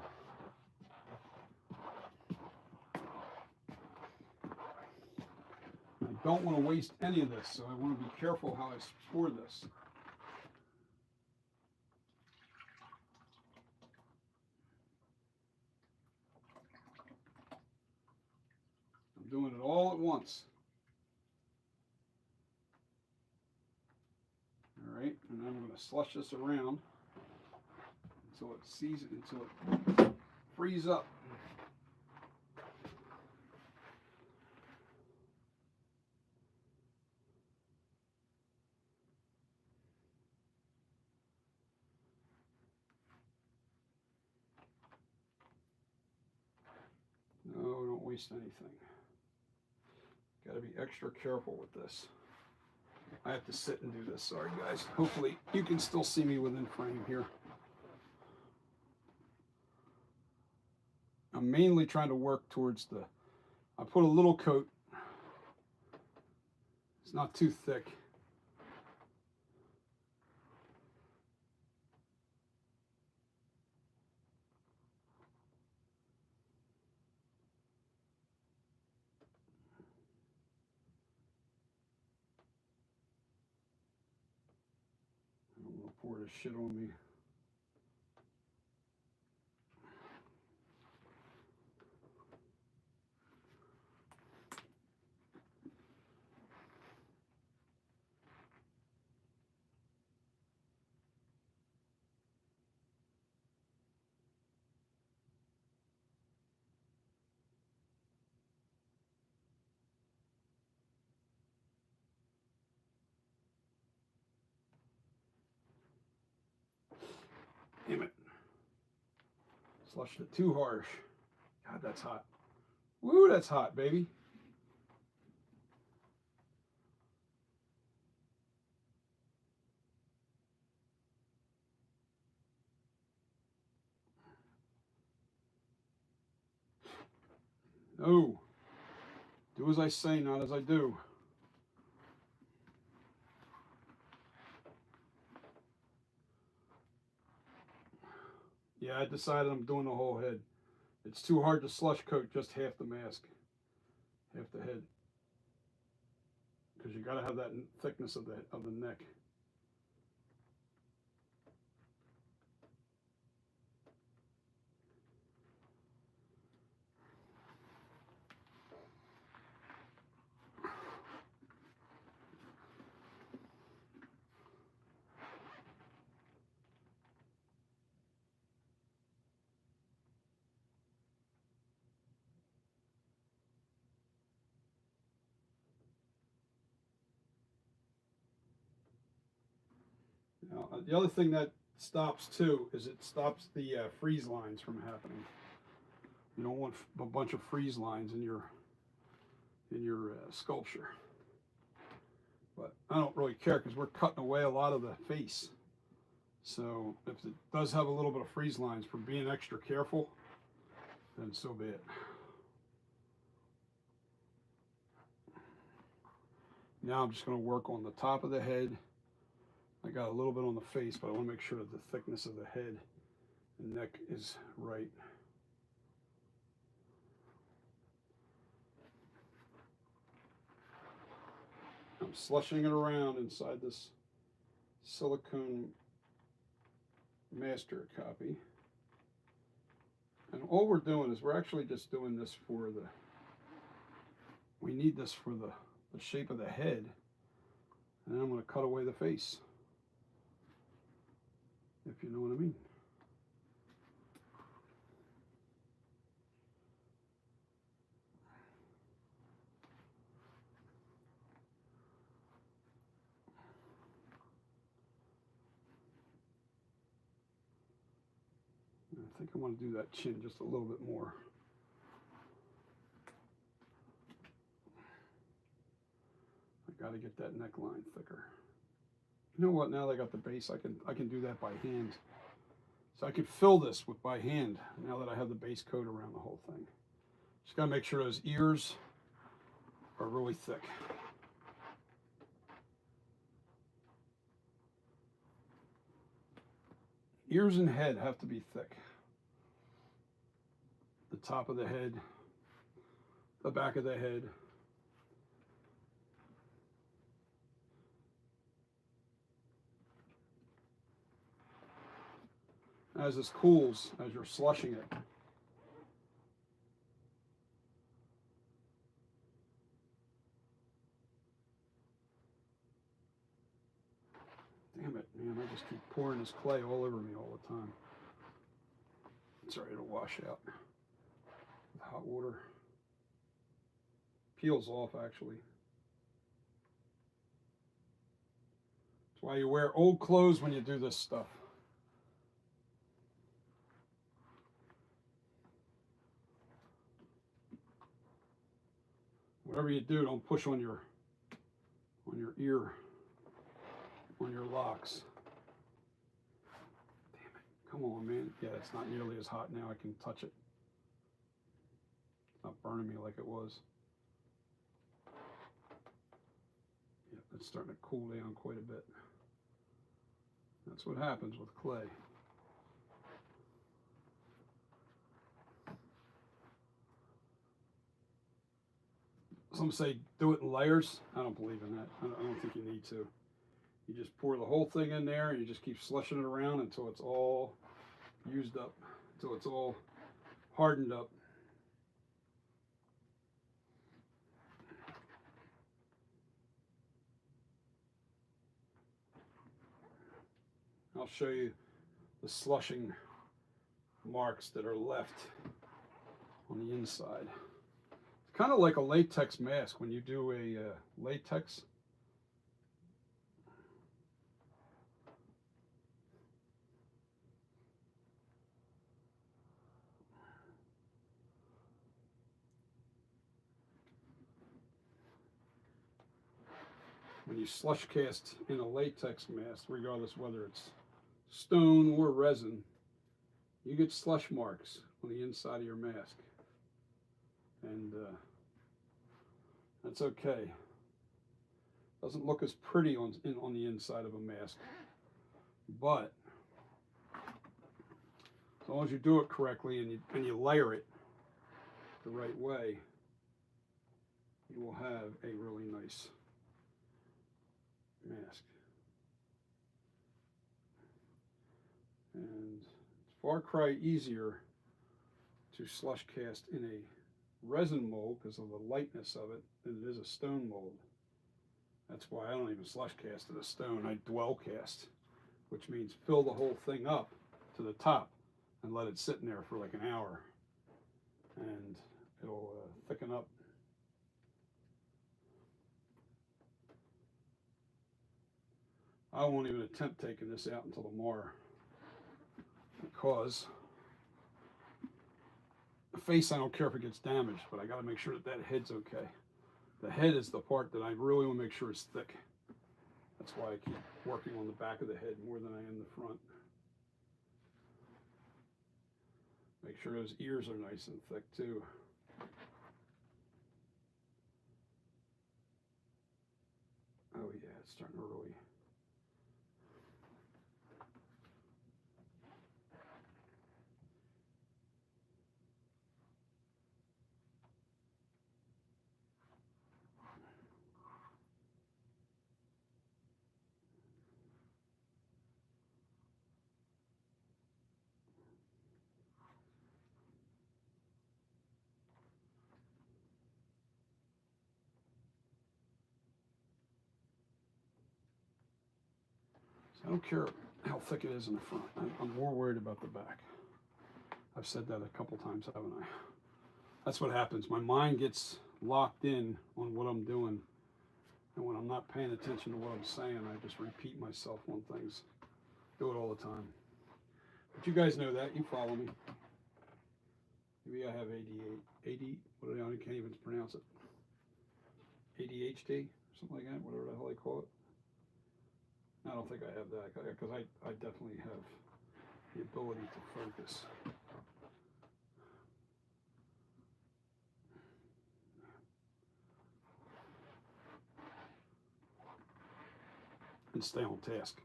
I don't want to waste any of this, so I want to be careful how I pour this. I'm doing it all at once. All right, and then I'm going to slush this around until it frees up. No, don't waste anything. Got to be extra careful with this. I have to sit and do this. Sorry, guys. Hopefully, you can still see me within frame here. I'm mainly trying to work towards I put a little coat. It's not too thick. I'm going to pour this shit on me. Damn it. Slushed it too harsh. God, that's hot. Woo, that's hot, baby. No. Do as I say, not as I do. Yeah, I decided I'm doing the whole head. It's too hard to slush coat just half the mask, half the head, because you got to have that thickness of the neck. Now, the other thing that stops too is it stops the freeze lines from happening. You don't want a bunch of freeze lines in your sculpture. But I don't really care because we're cutting away a lot of the face. So if it does have a little bit of freeze lines, for being extra careful, then so be it. Now I'm just going to work on the top of the head. I got a little bit on the face, but I want to make sure that the thickness of the head and neck is right. slushing it around inside this silicone master copy. And all we're doing is we're actually just doing this for the, we need this for the shape of the head. And then I'm going to cut away the face, if you know what I mean. I think I want to do that chin just a little bit more. I got to get that neckline thicker. You know what? Now that I got the base, I can do that by hand. So I could fill this by hand now that I have the base coat around the whole thing. Just got to make sure those ears are really thick. Ears and head have to be thick. The top of the head, the back of the head. As this cools, as you're slushing it, damn it, man, I just keep pouring this clay all over me all the time. Sorry, it'll wash out with hot water. Peels off, actually. That's why you wear old clothes when you do this stuff. Whatever you do, don't push on your ear, on your locks. Damn it. Come on, man. Yeah, it's not nearly as hot now. I can touch it. It's not burning me like it was. Yeah, it's starting to cool down quite a bit. That's what happens with clay. Some say do it in layers. I don't believe in that. I don't think you need to. You just pour the whole thing in there and you just keep slushing it around until it's all used up, until it's all hardened up. I'll show you the slushing marks that are left on the inside. It's kind of like a latex mask when you do a latex. When you slush cast in a latex mask, regardless whether it's stone or resin, you get slush marks on the inside of your mask. And that's okay. Doesn't look as pretty on the inside of a mask, but as long as you do it correctly and you layer it the right way, you will have a really nice mask. And it's far cry easier to slush cast in a resin mold because of the lightness of it than it is a stone mold. That's why I don't even slush cast in a stone. I dwell cast, which means fill the whole thing up to the top and let it sit in there for like an hour, and it'll thicken up. I won't even attempt taking this out until tomorrow, because the face, I don't care if it gets damaged, but I got to make sure that that head's okay. The head is the part that I really want to make sure is thick. That's why I keep working on the back of the head more than I am the front. Make sure those ears are nice and thick too. Oh yeah, it's starting to really. I don't care how thick it is in the front. I'm more worried about the back. I've said that a couple times, haven't I? That's what happens. My mind gets locked in on what I'm doing. And when I'm not paying attention to what I'm saying, I just repeat myself on things. Do it all the time. But you guys know that. You follow me. Maybe I have what do I can't even pronounce it. ADHD, something like that, whatever the hell they call it. I don't think I have that, because I definitely have the ability to focus. And stay on task.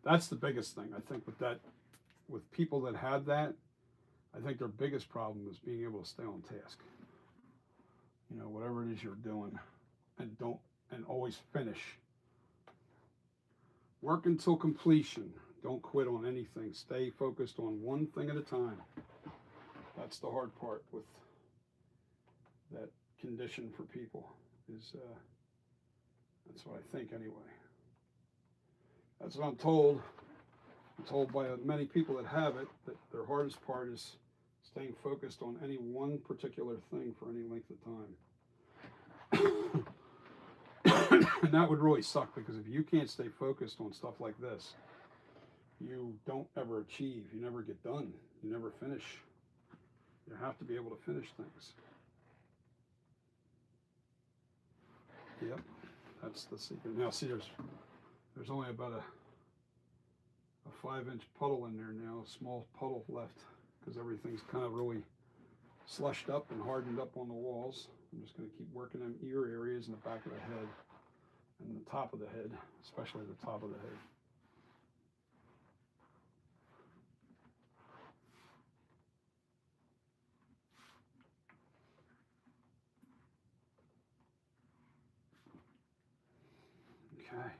That's the biggest thing, I think, with people that have that. I think their biggest problem is being able to stay on task. You know, whatever it is you're doing, and always finish. Work until completion. Don't quit on anything. Stay focused on one thing at a time. That's the hard part with that condition for people. That's what I think anyway. That's what I'm told. I'm told by many people that have it that their hardest part is staying focused on any one particular thing for any length of time. And that would really suck, because if you can't stay focused on stuff like this, you don't ever achieve. You never get done. You never finish. You have to be able to finish things. Yep, that's the secret. Now see, there's only about a 5-inch puddle in there now, a small puddle left, because everything's kind of really slushed up and hardened up on the walls. I'm just going to keep working them ear areas in the back of the head and the top of the head, especially the top of the head. Okay,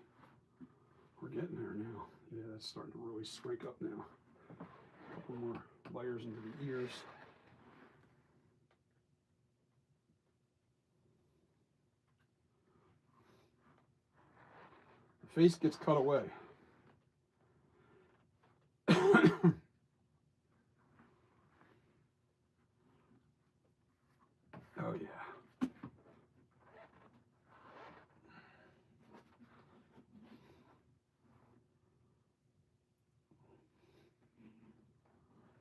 we're getting there now. Yeah, that's starting to really shrink up now. A couple more layers into the ears. The face gets cut away. Oh yeah.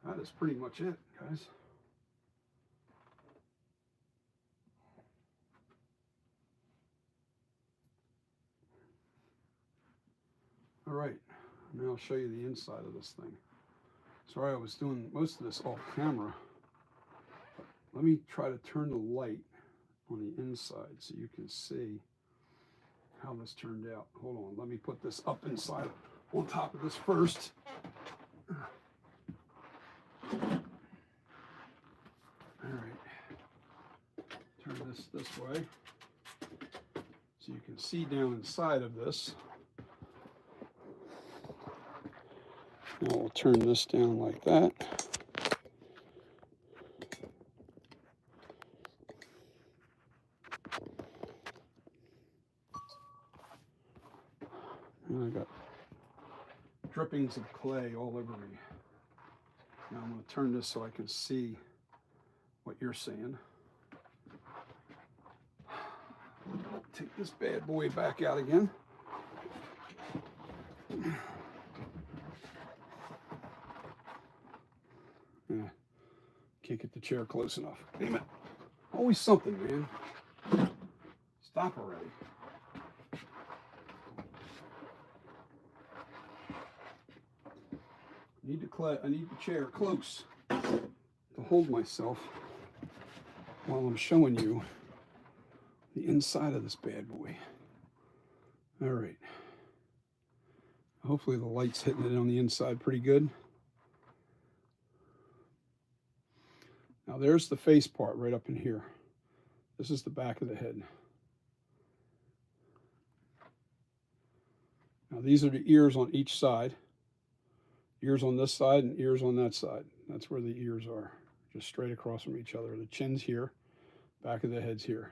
That is pretty much it, guys. All right, now I'll show you the inside of this thing. Sorry, I was doing most of this off camera. Let me try to turn the light on the inside so you can see how this turned out. Hold on, let me put this up inside on top of this first. All right, turn this way so you can see down inside of this. Now we'll turn this down like that. And I got drippings of clay all over me. Now I'm going to turn this so I can see what you're seeing. Take this bad boy back out again. Yeah, can't get the chair close enough. Damn it. Always something, man. Stop already. I need the chair close to hold myself while I'm showing you the inside of this bad boy. All right. Hopefully the light's hitting it on the inside pretty good. Now there's the face part right up in here. This is the back of the head. Now these are the ears on each side. Ears on this side and ears on that side. That's where the ears are, just straight across from each other. The chin's here, back of the head's here.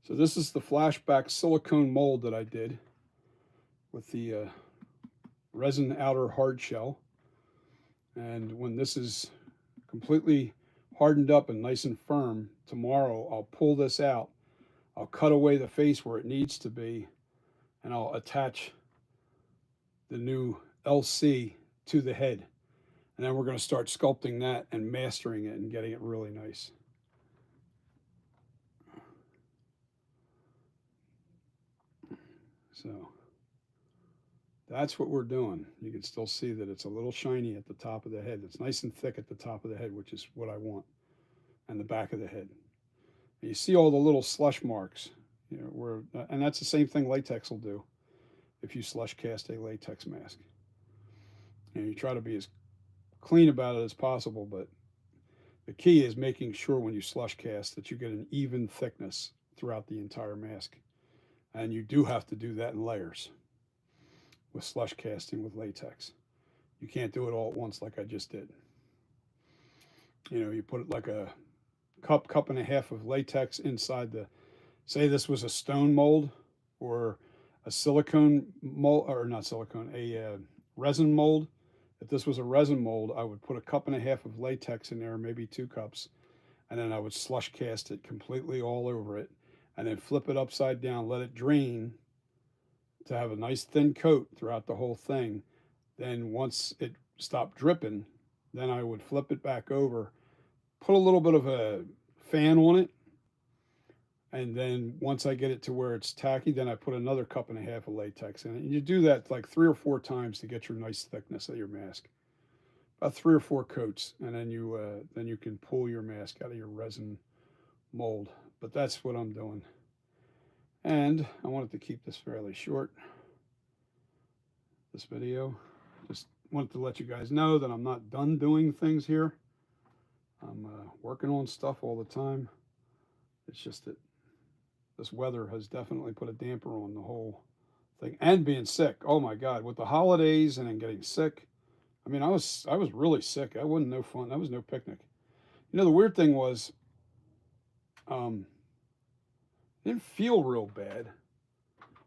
So this is the flashback silicone mold that I did with the resin outer hard shell. And when this is completely hardened up and nice and firm, tomorrow I'll pull this out. I'll cut away the face where it needs to be, and I'll attach the new LC to the head. And then we're going to start sculpting that and mastering it and getting it really nice. So that's what we're doing. You can still see that it's a little shiny at the top of the head. It's nice and thick at the top of the head, which is what I want, and the back of the head. And you see all the little slush marks, and that's the same thing latex will do if you slush cast a latex mask. And you try to be as clean about it as possible, but the key is making sure when you slush cast that you get an even thickness throughout the entire mask. And you do have to do that in layers with slush casting with latex. You can't do it all at once like I just did. You put it like a cup and a half of latex inside the, say this was a stone mold or a silicone mold, or not silicone, a resin mold. If this was a resin mold, I would put a cup and a half of latex in there, maybe 2 cups, and then I would slush cast it completely all over it, and then flip it upside down, let it drain to have a nice thin coat throughout the whole thing. Then once it stopped dripping, then I would flip it back over, put a little bit of a fan on it, and then once I get it to where it's tacky, then I put another cup and a half of latex in it. And you do that like 3 or 4 times to get your nice thickness of your mask. About 3 or 4 coats, and then you can pull your mask out of your resin mold. But that's what I'm doing. And I wanted to keep this fairly short, this video. Just wanted to let you guys know that I'm not done doing things here. I'm working on stuff all the time. It's just that this weather has definitely put a damper on the whole thing, and being sick. Oh my God, with the holidays and then getting sick. I mean, I was really sick. That wasn't no fun. That was no picnic. The weird thing was, it didn't feel real bad,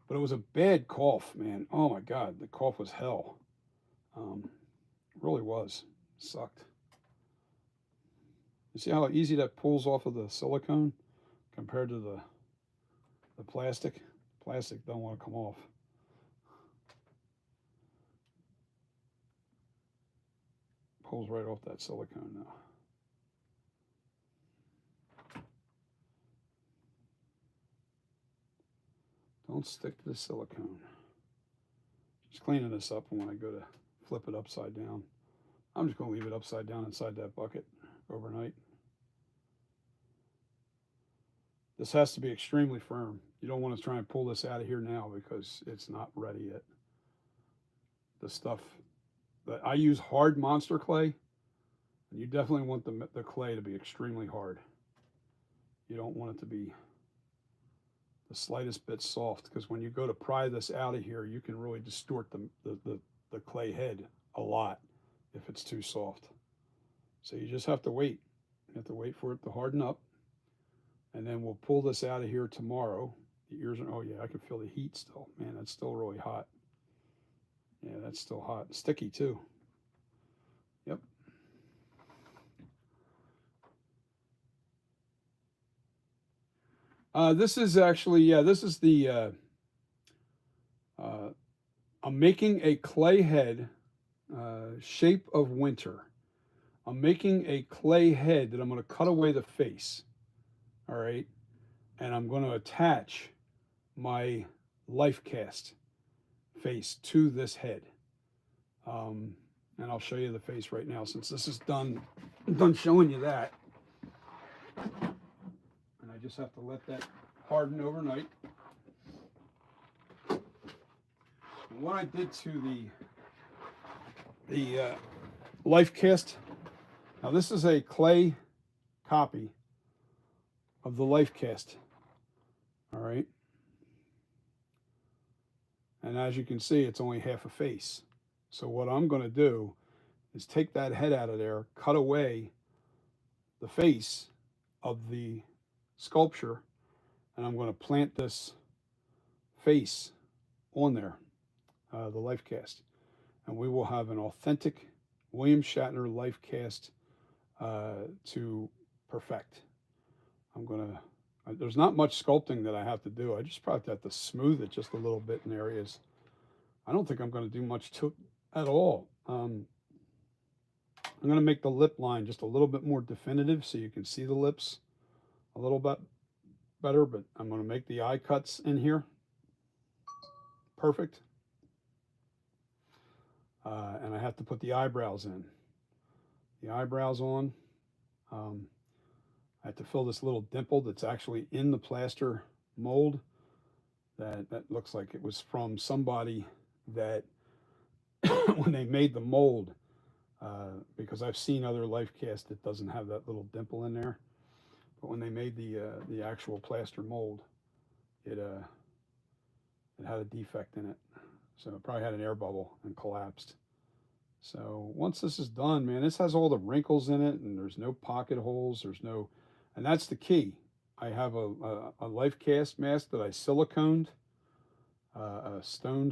but it was a bad cough, man. Oh my God, the cough was hell. It really was. It sucked. You see how easy that pulls off of the silicone compared to the plastic? Plastic don't want to come off. Pulls right off that silicone now. Don't stick to the silicone. Just cleaning this up, and when I go to flip it upside down, I'm just going to leave it upside down inside that bucket overnight. This has to be extremely firm. You don't want to try and pull this out of here now because it's not ready yet. The stuff that I use, hard monster clay, and you definitely want the clay to be extremely hard. You don't want it to be the slightest bit soft, because when you go to pry this out of here, you can really distort the clay head a lot if it's too soft. So you just have to wait. You have to wait for it to harden up. And then we'll pull this out of here tomorrow. The ears are, oh yeah, I can feel the heat still. Man, that's still really hot. Yeah, that's still hot. Sticky too. Yep. This is actually, yeah, this is the, I'm making a clay head, shape of winter. I'm making a clay head that I'm going to cut away the face. All right. And I'm going to attach my life cast face to this head. And I'll show you the face right now since this is done showing you that. And I just have to let that harden overnight. And what I did to the life cast, now this is a clay copy of the life cast. All right. And as you can see, it's only half a face. So what I'm going to do is take that head out of there, cut away the face of the sculpture, and I'm going to plant this face on there, the life cast, and we will have an authentic William Shatner life cast to perfect. I'm going to, there's not much sculpting that I have to do. I just probably have to smooth it just a little bit in areas. I don't think I'm going to do much to it at all. I'm going to make the lip line just a little bit more definitive so you can see the lips a little bit better, but I'm going to make the eye cuts in here perfect. And I have to put the eyebrows in. The eyebrows on. I have to fill this little dimple that's actually in the plaster mold. That looks like it was from somebody that when they made the mold, because I've seen other life cast that doesn't have that little dimple in there, but when they made the actual plaster mold, it had a defect in it, so it probably had an air bubble and collapsed. So once this is done, man, this has all the wrinkles in it, and there's no pocket holes. There's no, and that's the key. I have a life cast mask that I siliconed, a stone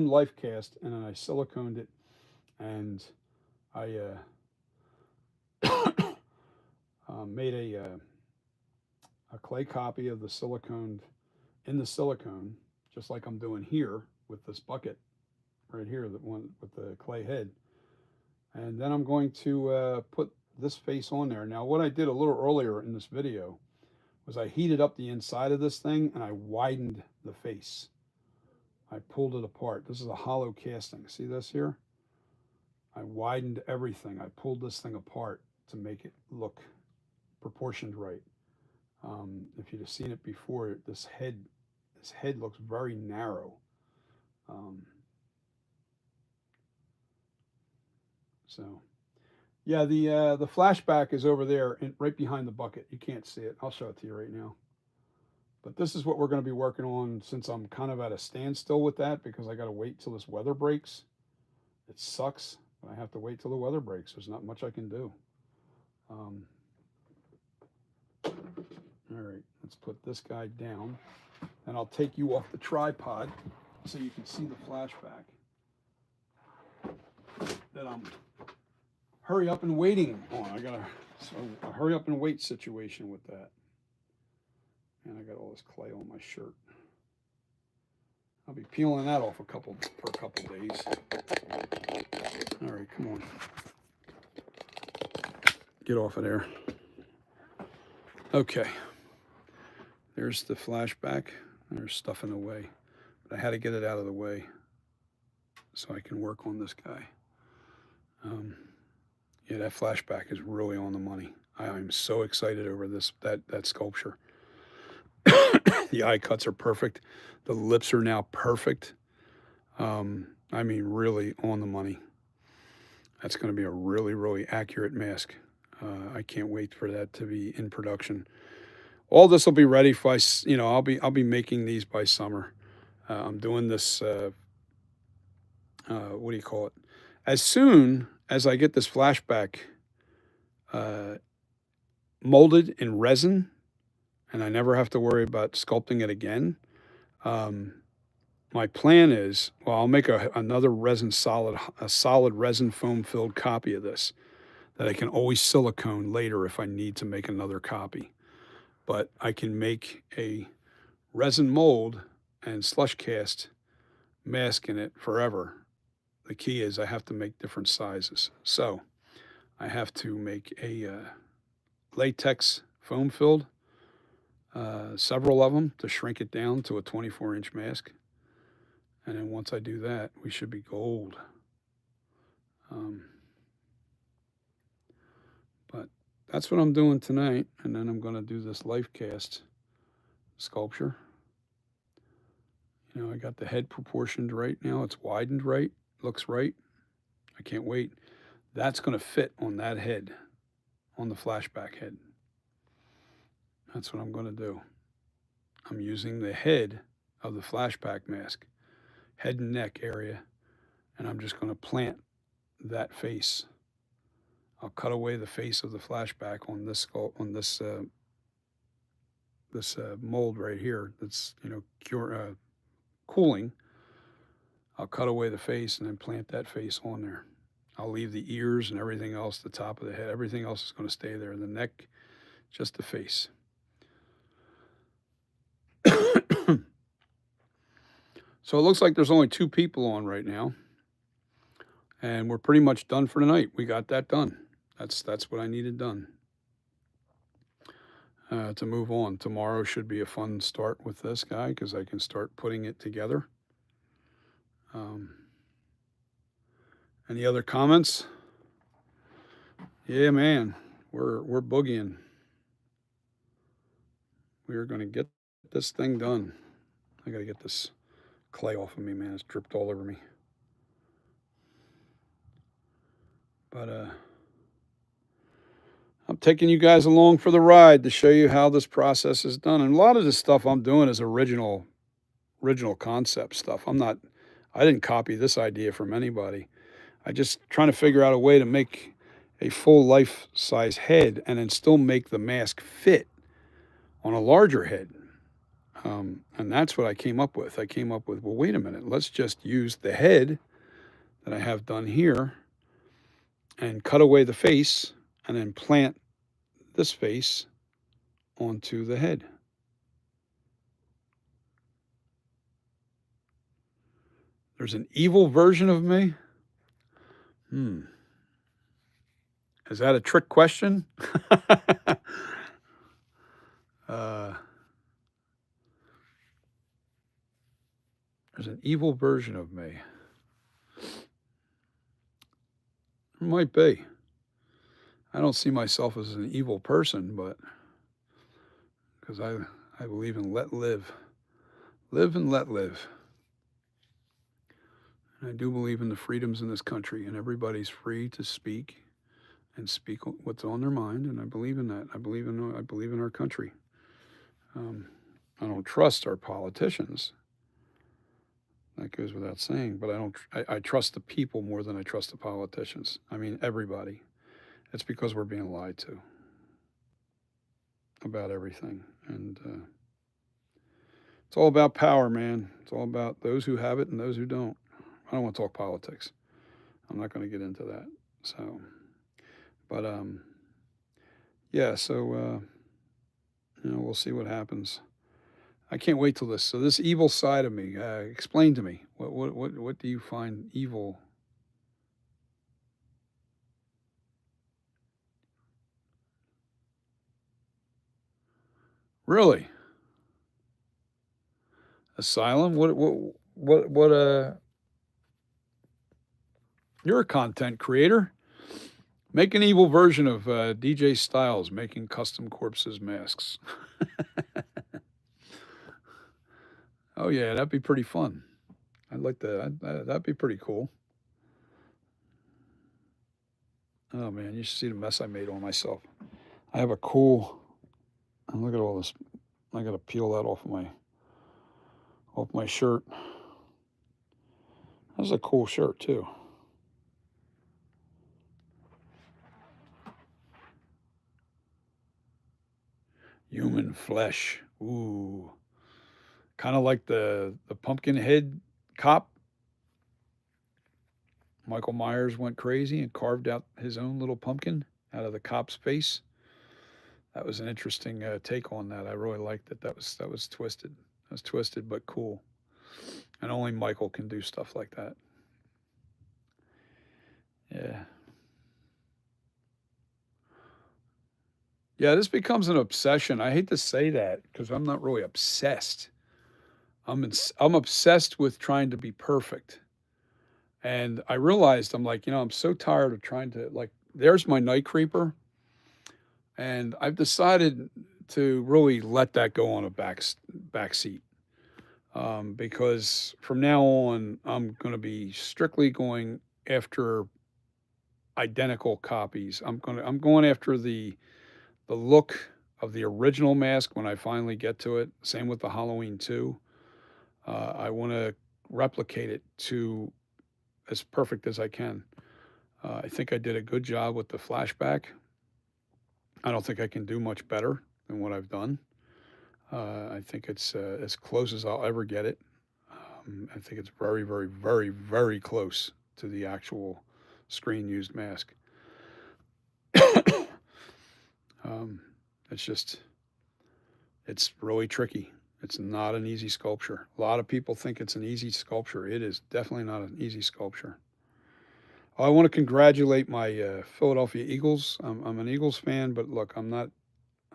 life cast, and then I siliconed it, and I made a clay copy of the siliconed in the silicone, just like I'm doing here with this bucket right here, the one with the clay head. And then I'm going to put this face on there. Now, what I did a little earlier in this video was I heated up the inside of this thing and I widened the face. I pulled it apart. This is a hollow casting. See this here? I widened everything. I pulled this thing apart to make it look proportioned right. If you'd have seen it before, this head looks very narrow. So, yeah, the flashback is over there, right behind the bucket. You can't see it. I'll show it to you right now. But this is what we're going to be working on, since I'm kind of at a standstill with that because I got to wait till this weather breaks. It sucks, but I have to wait till the weather breaks. There's not much I can do. All right, let's put this guy down, and I'll take you off the tripod so you can see the flashback that I'm hurry up and waiting on. I got a hurry up and wait situation with that. And I got all this clay on my shirt. I'll be peeling that off for a couple days. All right, come on. Get off of there. Okay. There's the flashback. There's stuff in the way. But I had to get it out of the way so I can work on this guy. Yeah, that flashback is really on the money. I'm so excited over that sculpture. The eye cuts are perfect. The lips are now perfect. I mean, really on the money. That's going to be a really, really accurate mask. I can't wait for that to be in production. All this will be ready for, I'll be making these by summer. I'm doing this. What do you call it? As soon as I get this flashback molded in resin, and I never have to worry about sculpting it again. My plan is, well, I'll make another solid resin foam filled copy of this that I can always silicone later if I need to make another copy. But I can make a resin mold and slush cast mask in it forever. The key is I have to make different sizes. So I have to make a latex foam filled, several of them, to shrink it down to a 24-inch mask. And then once I do that, we should be gold. But that's what I'm doing tonight. And then I'm going to do this life cast sculpture. I got the head proportioned right now. It's widened right. Looks right. I can't wait. That's going to fit on that head, on the flashback head. That's what I'm going to do. I'm using the head of the flashback mask, head and neck area, and I'm just going to plant that face. I'll cut away the face of the flashback on this mold right here that's cooling. I'll cut away the face and then plant that face on there. I'll leave the ears and everything else, the top of the head, everything else is going to stay there. The neck, just the face. So it looks like there's only 2 people on right now, and we're pretty much done for tonight. We got that done. That's what I needed done. To move on. Tomorrow should be a fun start with this guy because I can start putting it together. Any other comments? Yeah, man, we're boogieing. We are going to get this thing done. I got to get this clay off of me, man. It's dripped all over me. But I'm taking you guys along for the ride to show you how this process is done. And a lot of this stuff I'm doing is original concept stuff. I didn't copy this idea from anybody. I just trying to figure out a way to make a full life size head and then still make the mask fit on a larger head. And that's what I came up with. I came up with, well, wait a minute, let's just use the head that I have done here and cut away the face and then plant this face onto the head. There's an evil version of me? Is that a trick question? There's an evil version of me. There might be. I don't see myself as an evil person, but because I believe in let live. Live and let live. And I do believe in the freedoms in this country, and everybody's free to speak and speak what's on their mind, and I believe in that. I believe in our country. I don't trust our politicians. That goes without saying, but I trust the people more than I trust the politicians. I mean, everybody. It's because we're being lied to about everything. And it's all about power, man. It's all about those who have it and those who don't. I don't want to talk politics. I'm not going to get into that. So, but yeah. So we'll see what happens. I can't wait till this. So this evil side of me, explain to me. What do you find evil? Really? Asylum? You're a content creator. Make an evil version of DJ Styles making custom corpses masks. Oh yeah, that'd be pretty fun. I'd like that. That'd be pretty cool. Oh man, you should see the mess I made on myself. I have a cool. Look at all this. I got to peel that off my shirt. That's a cool shirt too. Human flesh. Ooh. Kind of like the pumpkin head cop. Michael Myers went crazy and carved out his own little pumpkin out of the cop's face. That was an interesting take on that. I really liked it. That was twisted. That was twisted but cool. And only Michael can do stuff like that. Yeah. Yeah, this becomes an obsession. I hate to say that because I'm not really obsessed. I'm obsessed with trying to be perfect. And I realized I'm like, I'm so tired of trying to like there's my night creeper. And I've decided to really let that go on a back seat. Because from now on, I'm going to be strictly going after identical copies. I'm going after the look of the original mask when I finally get to it. Same with the Halloween 2. I want to replicate it to as perfect as I can. I think I did a good job with the flashback. I don't think I can do much better than what I've done. I think it's as close as I'll ever get it. I think it's very, very, very, very close to the actual screen used mask. um, it's just, it's really tricky. It's not an easy sculpture. A lot of people think it's an easy sculpture. It is definitely not an easy sculpture. I want to congratulate my Philadelphia Eagles. I'm an Eagles fan, but look, I'm not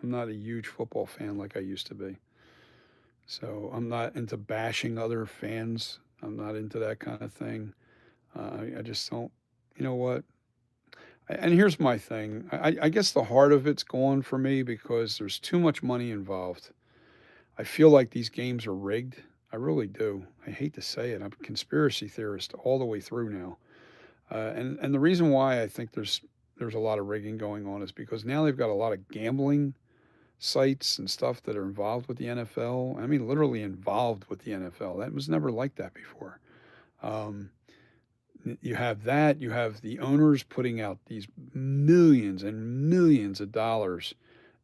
a huge football fan like I used to be. So I'm not into bashing other fans. I'm not into that kind of thing. I just don't. You know what? And here's my thing. I guess the heart of it's gone for me because there's too much money involved. I feel like these games are rigged. I really do. I hate to say it. I'm a conspiracy theorist all the way through now. And the reason why I think there's a lot of rigging going on is because now they've got a lot of gambling sites and stuff that are involved with the NFL. I mean, literally involved with the NFL. That was never like that before. Um, you have that. You have the owners putting out these millions and millions of dollars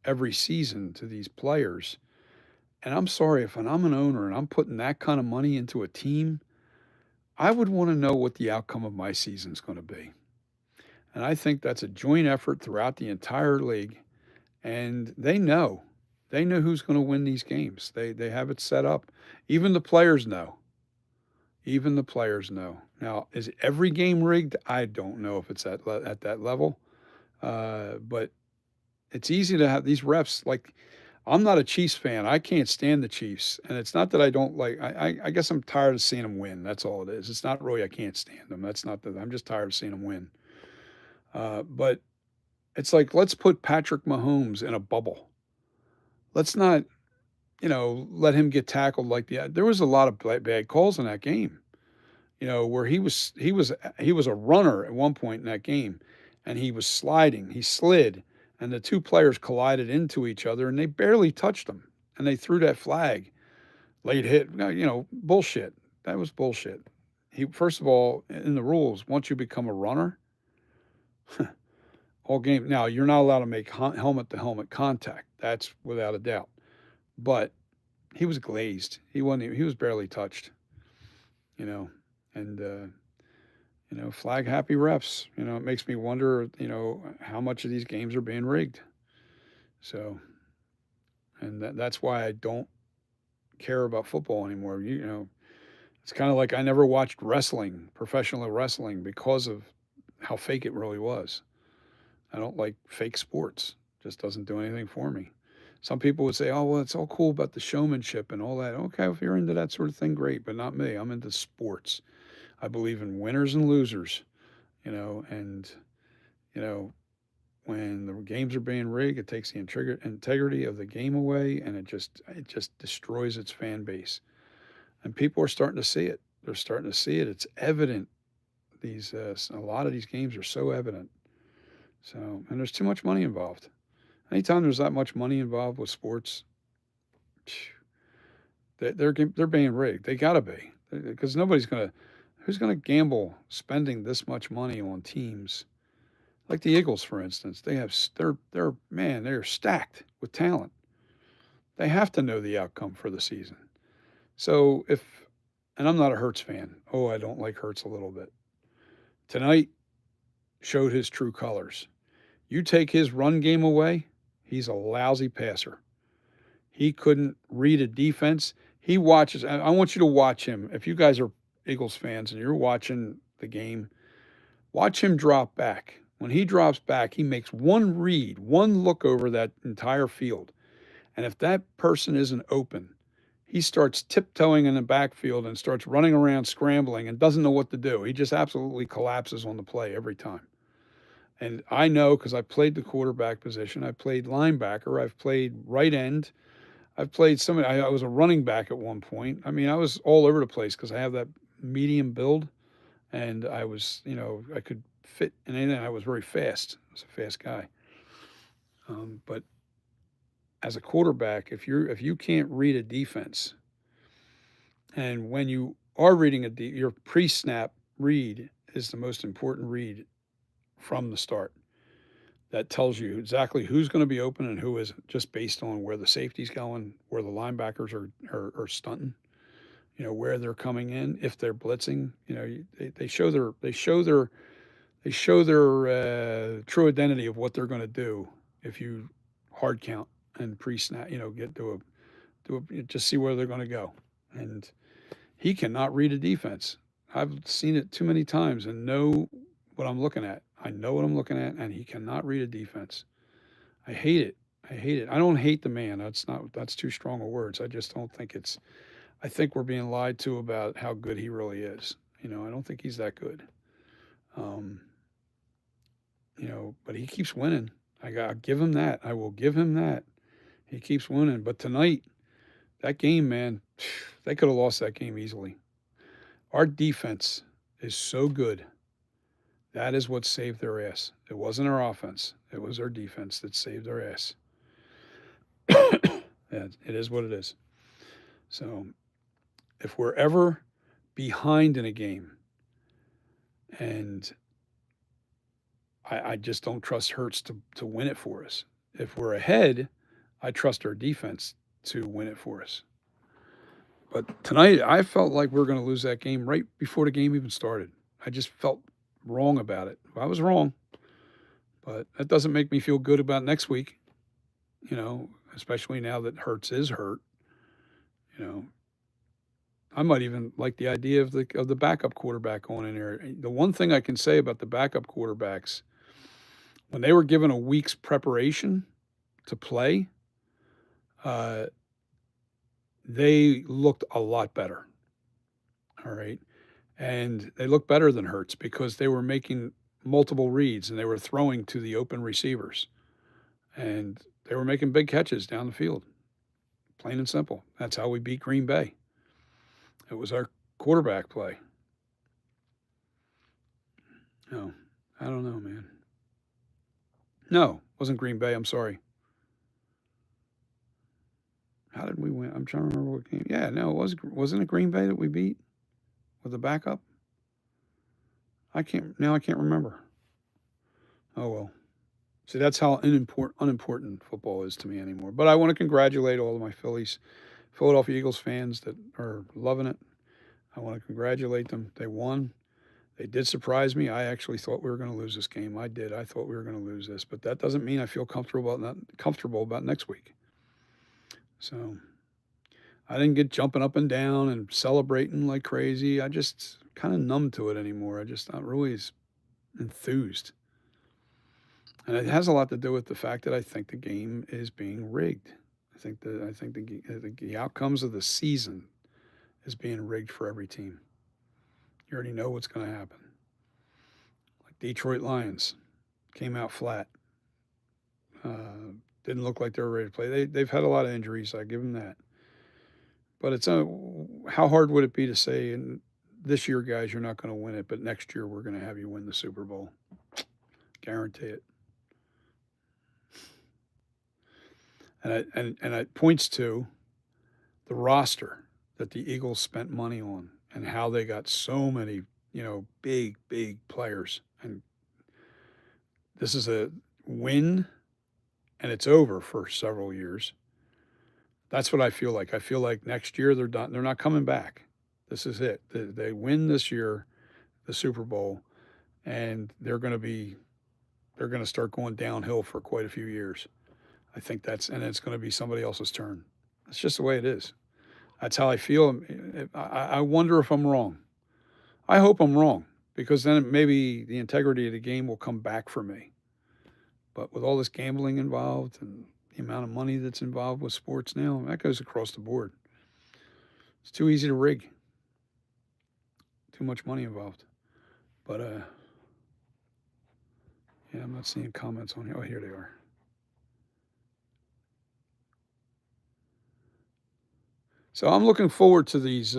every season to these players. And I'm sorry if I'm an owner and I'm putting that kind of money into a team, I would want to know what the outcome of my season is going to be. And I think that's a joint effort throughout the entire league. And they know. They know who's going to win these games. They have it set up. Even the players know. Even the players know. Now, is every game rigged? I don't know if it's at that level. But it's easy to have these refs. Like, I'm not a Chiefs fan. I can't stand the Chiefs. And it's not that I don't like, I guess I'm tired of seeing them win. That's all it is. It's not really I can't stand them. That's not that. I'm just tired of seeing them win. But it's like, let's put Patrick Mahomes in a bubble. Let's not, let him get tackled like there was a lot of bad calls in that game, where he was a runner at one point in that game and he was sliding, he slid and the two players collided into each other and they barely touched him and they threw that flag, late hit, bullshit. That was bullshit. He, first of all, in the rules, once you become a runner, all game. Now, you're not allowed to make helmet to helmet contact. That's without a doubt. But he was glazed. He wasn't. He was barely touched. You know, and flag happy refs. It makes me wonder. How much of these games are being rigged. So, and that's why I don't care about football anymore. It's kind of like I never watched wrestling, professional wrestling, because of how fake it really was. I don't like fake sports. Just doesn't do anything for me. Some people would say, "Oh, well, it's all cool about the showmanship and all that." Okay, if you're into that sort of thing, great, but not me. I'm into sports. I believe in winners and losers, and you know, when the games are being rigged, it takes the integrity of the game away, and it just destroys its fan base. And people are starting to see it. They're starting to see it. It's evident. These a lot of these games are so evident. So, and there's too much money involved. Anytime there's that much money involved with sports, they're being rigged. They gotta be because who's gonna gamble spending this much money on teams like the Eagles, for instance. They're stacked with talent. They have to know the outcome for the season. So and I'm not a Hurts fan. Oh, I don't like Hurts a little bit. Tonight showed his true colors. You take his run game away, he's a lousy passer. He couldn't read a defense. He watches. I want you to watch him. If you guys are Eagles fans and you're watching the game, watch him drop back. When he drops back, he makes one read, one look over that entire field. And if that person isn't open, he starts tiptoeing in the backfield and starts running around scrambling and doesn't know what to do. He just absolutely collapses on the play every time. And I know because I played the quarterback position, I played linebacker, I've played right end, I've played I was a running back at one point. I mean, I was all over the place because I have that medium build, and I was, I could fit in anything. I was very fast. I was a fast guy. But as a quarterback, if you can't read a defense, and when you are reading your pre-snap read is the most important read from the start. that tells you exactly who's going to be open and who isn't, just based on where the safety's going, where the linebackers are stunting, where they're coming in, if they're blitzing. They show their true identity of what they're going to do if you hard count and pre-snap. Get just see where they're going to go. And he cannot read a defense. I've seen it too many times and know what I'm looking at. I know what I'm looking at, and he cannot read a defense. I hate it. I hate it. I don't hate the man. That's too strong of words. I just don't think it's. I think we're being lied to about how good he really is. I don't think he's that good. Um, but he keeps winning. I'll give him that. I will give him that. He keeps winning. But tonight, that game, man, they could have lost that game easily. Our defense is so good. That is what saved their ass. It wasn't our offense. It was our defense that saved their ass. It is what it is. So if we're ever behind in a game, and I just don't trust Hurts to win it for us. If we're ahead, I trust our defense to win it for us. But tonight, I felt like we were going to lose that game right before the game even started. I just felt wrong about it. I was wrong, but that doesn't make me feel good about next week, especially now that Hurts is hurt. I might even like the idea of the backup quarterback going in there. The one thing I can say about the backup quarterbacks, when they were given a week's preparation to play, they looked a lot better. All right. And they looked better than Hurts because they were making multiple reads and they were throwing to the open receivers. And they were making big catches down the field. Plain and simple. That's how we beat Green Bay. It was our quarterback play. No, I don't know, man. No, it wasn't Green Bay. I'm sorry. How did we win? I'm trying to remember what game. Yeah, no, wasn't it Green Bay that we beat with the backup? I can't remember. Oh well. See, that's how unimportant football is to me anymore. But I want to congratulate all of my Philadelphia Eagles fans that are loving it. I want to congratulate them. They won. They did surprise me. I actually thought we were going to lose this game. I did. I thought we were going to lose this, but that doesn't mean I feel comfortable about next week. So I didn't get jumping up and down and celebrating like crazy. I just kind of numb to it anymore. I just not really as enthused. And it has a lot to do with the fact that I think the game is being rigged. I think the outcomes of the season is being rigged for every team. You already know what's going to happen. Like Detroit Lions came out flat. Didn't look like they were ready to play. They've had a lot of injuries. I give them that. But how hard would it be to say, and this year, guys, you're not going to win it, but next year we're going to have you win the Super Bowl. Guarantee it. And it points to the roster that the Eagles spent money on and how they got so many, big players. And this is a win, and it's over for several years. That's what I feel like. I feel like next year they're done. They're not coming back. This is it. They win this year, the Super Bowl, and they're going to start going downhill for quite a few years. I think and it's going to be somebody else's turn. That's just the way it is. That's how I feel. I wonder if I'm wrong. I hope I'm wrong, because then maybe the integrity of the game will come back for me. But with all this gambling involved and the amount of money that's involved with sports now, that goes across the board. It's too easy to rig. Too much money involved. But, yeah, I'm not seeing comments on here. Oh, here they are. So I'm looking forward to these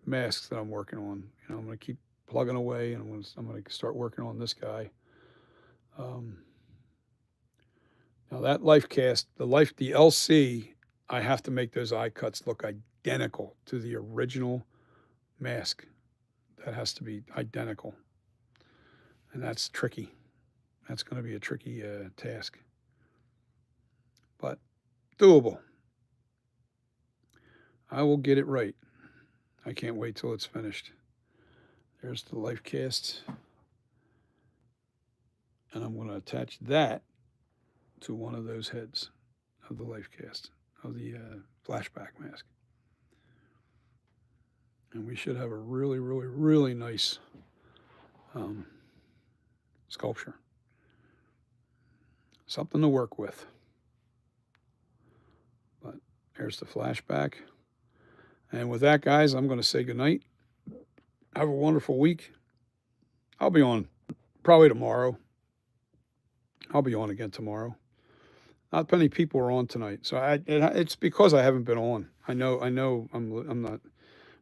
masks that I'm working on. I'm going to keep plugging away, and I'm going to start working on this guy. Now that LifeCast, the LC, I have to make those eye cuts look identical to the original mask. That has to be identical, and that's tricky. That's going to be a tricky task, but doable. I will get it right. I can't wait till it's finished. There's the life cast, and I'm going to attach that to one of those heads of the life cast, of the flashback mask. And we should have a really, really, really nice sculpture. Something to work with. But there's the flashback. And with that, guys, I'm going to say goodnight. Have a wonderful week. I'll be on probably tomorrow. I'll be on again tomorrow. Not many people are on tonight, so it's because I haven't been on. I know. I'm not.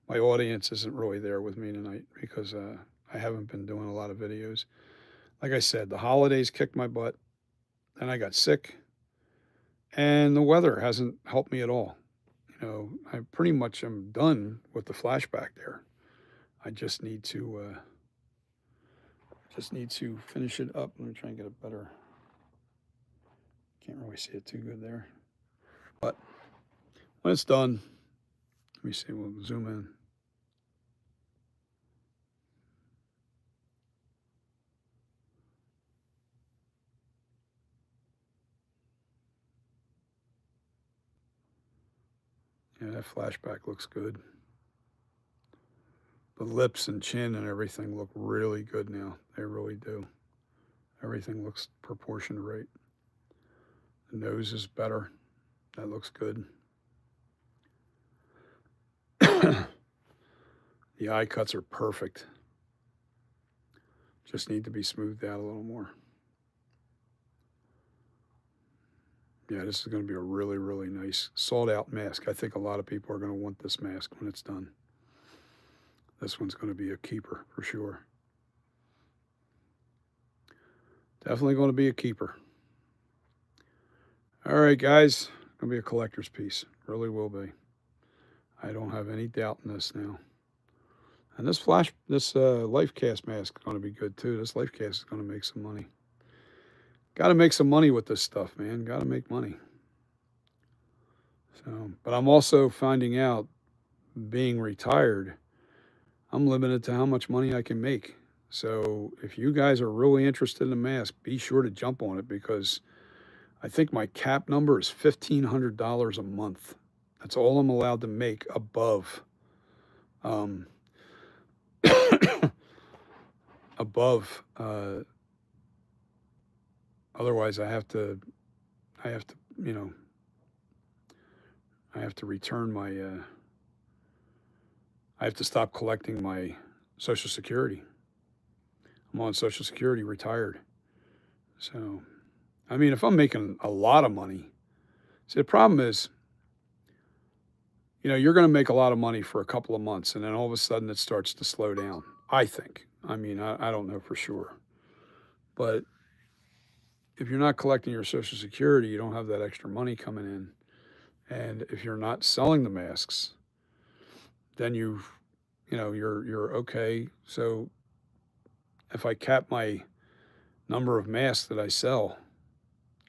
My audience isn't really there with me tonight because I haven't been doing a lot of videos. Like I said, the holidays kicked my butt, and I got sick, and the weather hasn't helped me at all. You know, I pretty much am done with the flashback there. I just need to finish it up. Let me try and get a better. Can't really see it too good there, but when it's done, let me see. We'll zoom in. Yeah, that flashback looks good. The lips and chin and everything look really good now. They really do. Everything looks proportioned right. The nose is better. That looks good. The eye cuts are perfect. Just need to be smoothed out a little more. Yeah, this is going to be a really, really nice sold out mask. I think a lot of people are going to want this mask when it's done. This one's going to be a keeper for sure. Definitely going to be a keeper. All right, guys. Going to be a collector's piece. Really will be. I don't have any doubt in this now. And this life cast mask is going to be good too. This life cast is going to make some money. Got to make some money with this stuff, man. Got to make money. So, but I'm also finding out, being retired, I'm limited to how much money I can make. So if you guys are really interested in the mask, be sure to jump on it because I think my cap number is $1,500 a month. That's all I'm allowed to make above above. Otherwise, I have to, you know, I have to return my. I have to stop collecting my Social Security. I'm on Social Security, retired. So, I mean, if I'm making a lot of money, see, the problem is, you know, you're going to make a lot of money for a couple of months, and then all of a sudden it starts to slow down. I think. I mean, I don't know for sure, but if you're not collecting your Social Security, you don't have that extra money coming in, and if you're not selling the masks, then you're okay. So if I cap my number of masks that I sell,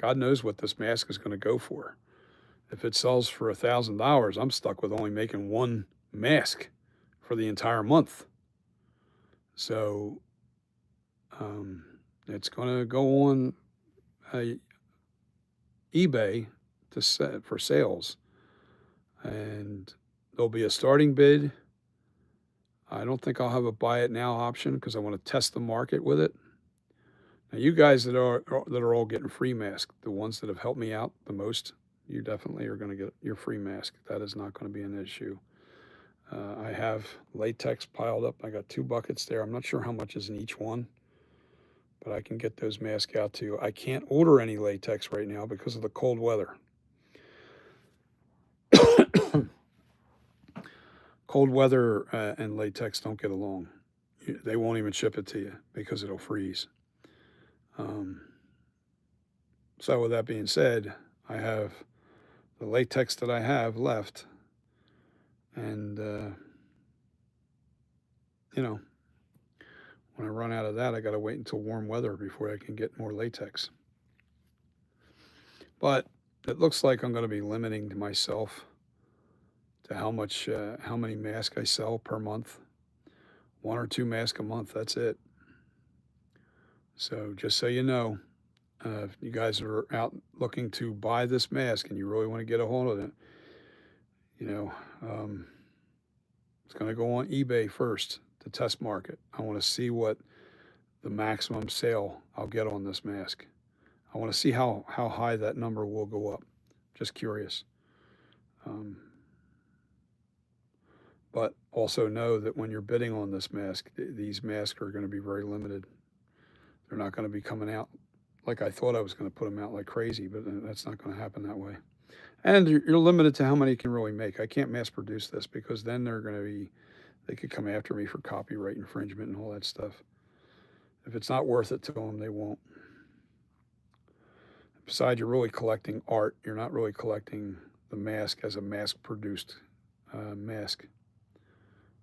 God knows what this mask is going to go for. If it sells for $1,000, I'm stuck with only making one mask for the entire month. So it's going to go on eBay to set for sales, and there'll be a starting bid. I don't think I'll have a buy it now option because I want to test the market with it. Now, you guys that are all getting free masks, the ones that have helped me out the most, you definitely are going to get your free mask. That is not going to be an issue. I have latex piled up. I got 2 buckets there. I'm not sure how much is in each one, but I can get those masks out to you. I can't order any latex right now because of the cold weather. Cold weather and latex don't get along. They won't even ship it to you because it'll freeze. So with that being said, I have the latex that I have left, and you know, When I run out of that, I got to wait until warm weather before I can get more latex. But it looks like I'm going to be limiting myself to how many masks I sell per month. 1 or 2 masks a month, that's it. So just so you know, if you guys are out looking to buy this mask and you really want to get a hold of it, you know, it's going to go on eBay first to test market. I want to see what the maximum sale I'll get on this mask. I want to see how high that number will go up. Just curious. But also know that when you're bidding on this mask, these masks are going to be very limited. They're not going to be coming out like I thought I was going to put them out like crazy, but that's not going to happen that way. And you're limited to how many you can really make. I can't mass produce this because then they could come after me for copyright infringement and all that stuff. If it's not worth it to them, they won't. Besides, you're really collecting art. You're not really collecting the mask as a mass-produced mask.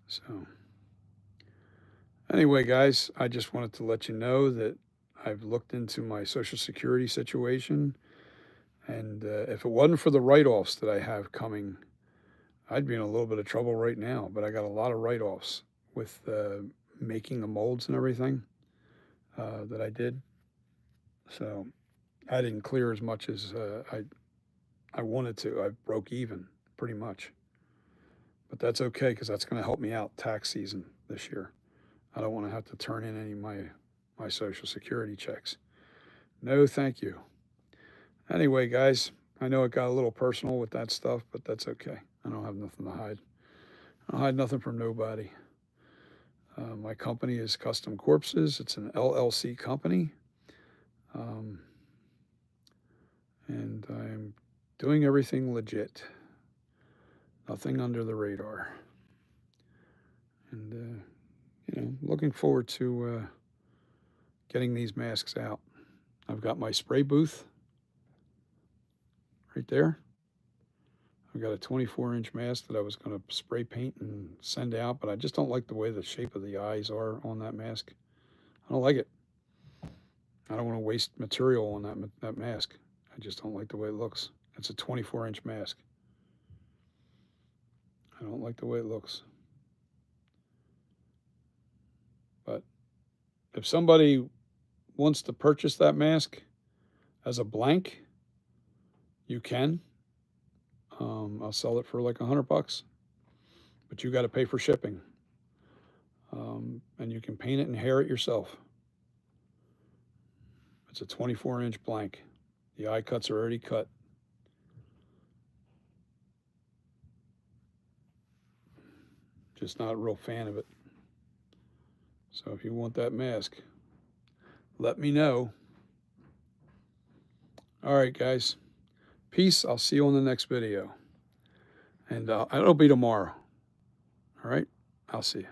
So anyway, guys, I just wanted to let you know that I've looked into my Social Security situation. And if it wasn't for the write-offs that I have coming, I'd be in a little bit of trouble right now. But I got a lot of write-offs with making the molds and everything that I did. So I didn't clear as much as I wanted to. I broke even pretty much. But that's okay because that's going to help me out tax season this year. I don't want to have to turn in any of my Social Security checks. No, thank you. Anyway, guys, I know it got a little personal with that stuff, but that's okay. I don't have nothing to hide. I don't hide nothing from nobody. My company is Custom Corpses. It's an LLC company. And I'm doing everything legit. Nothing under the radar. And, looking forward to getting these masks out. I've got my spray booth right there. I've got a 24-inch mask that I was going to spray paint and send out, but I just don't like the way the shape of the eyes are on that mask. I don't like it. I don't want to waste material on that mask. I just don't like the way it looks. It's a 24-inch mask. I don't like the way it looks. But if somebody wants to purchase that mask as a blank, you can. I'll sell it for like $100, but you got to pay for shipping. And you can paint it and hair it yourself. It's a 24-inch blank. The eye cuts are already cut. Just not a real fan of it. So if you want that mask, let me know. All right, guys. Peace. I'll see you on the next video. And it'll be tomorrow. All right? I'll see you.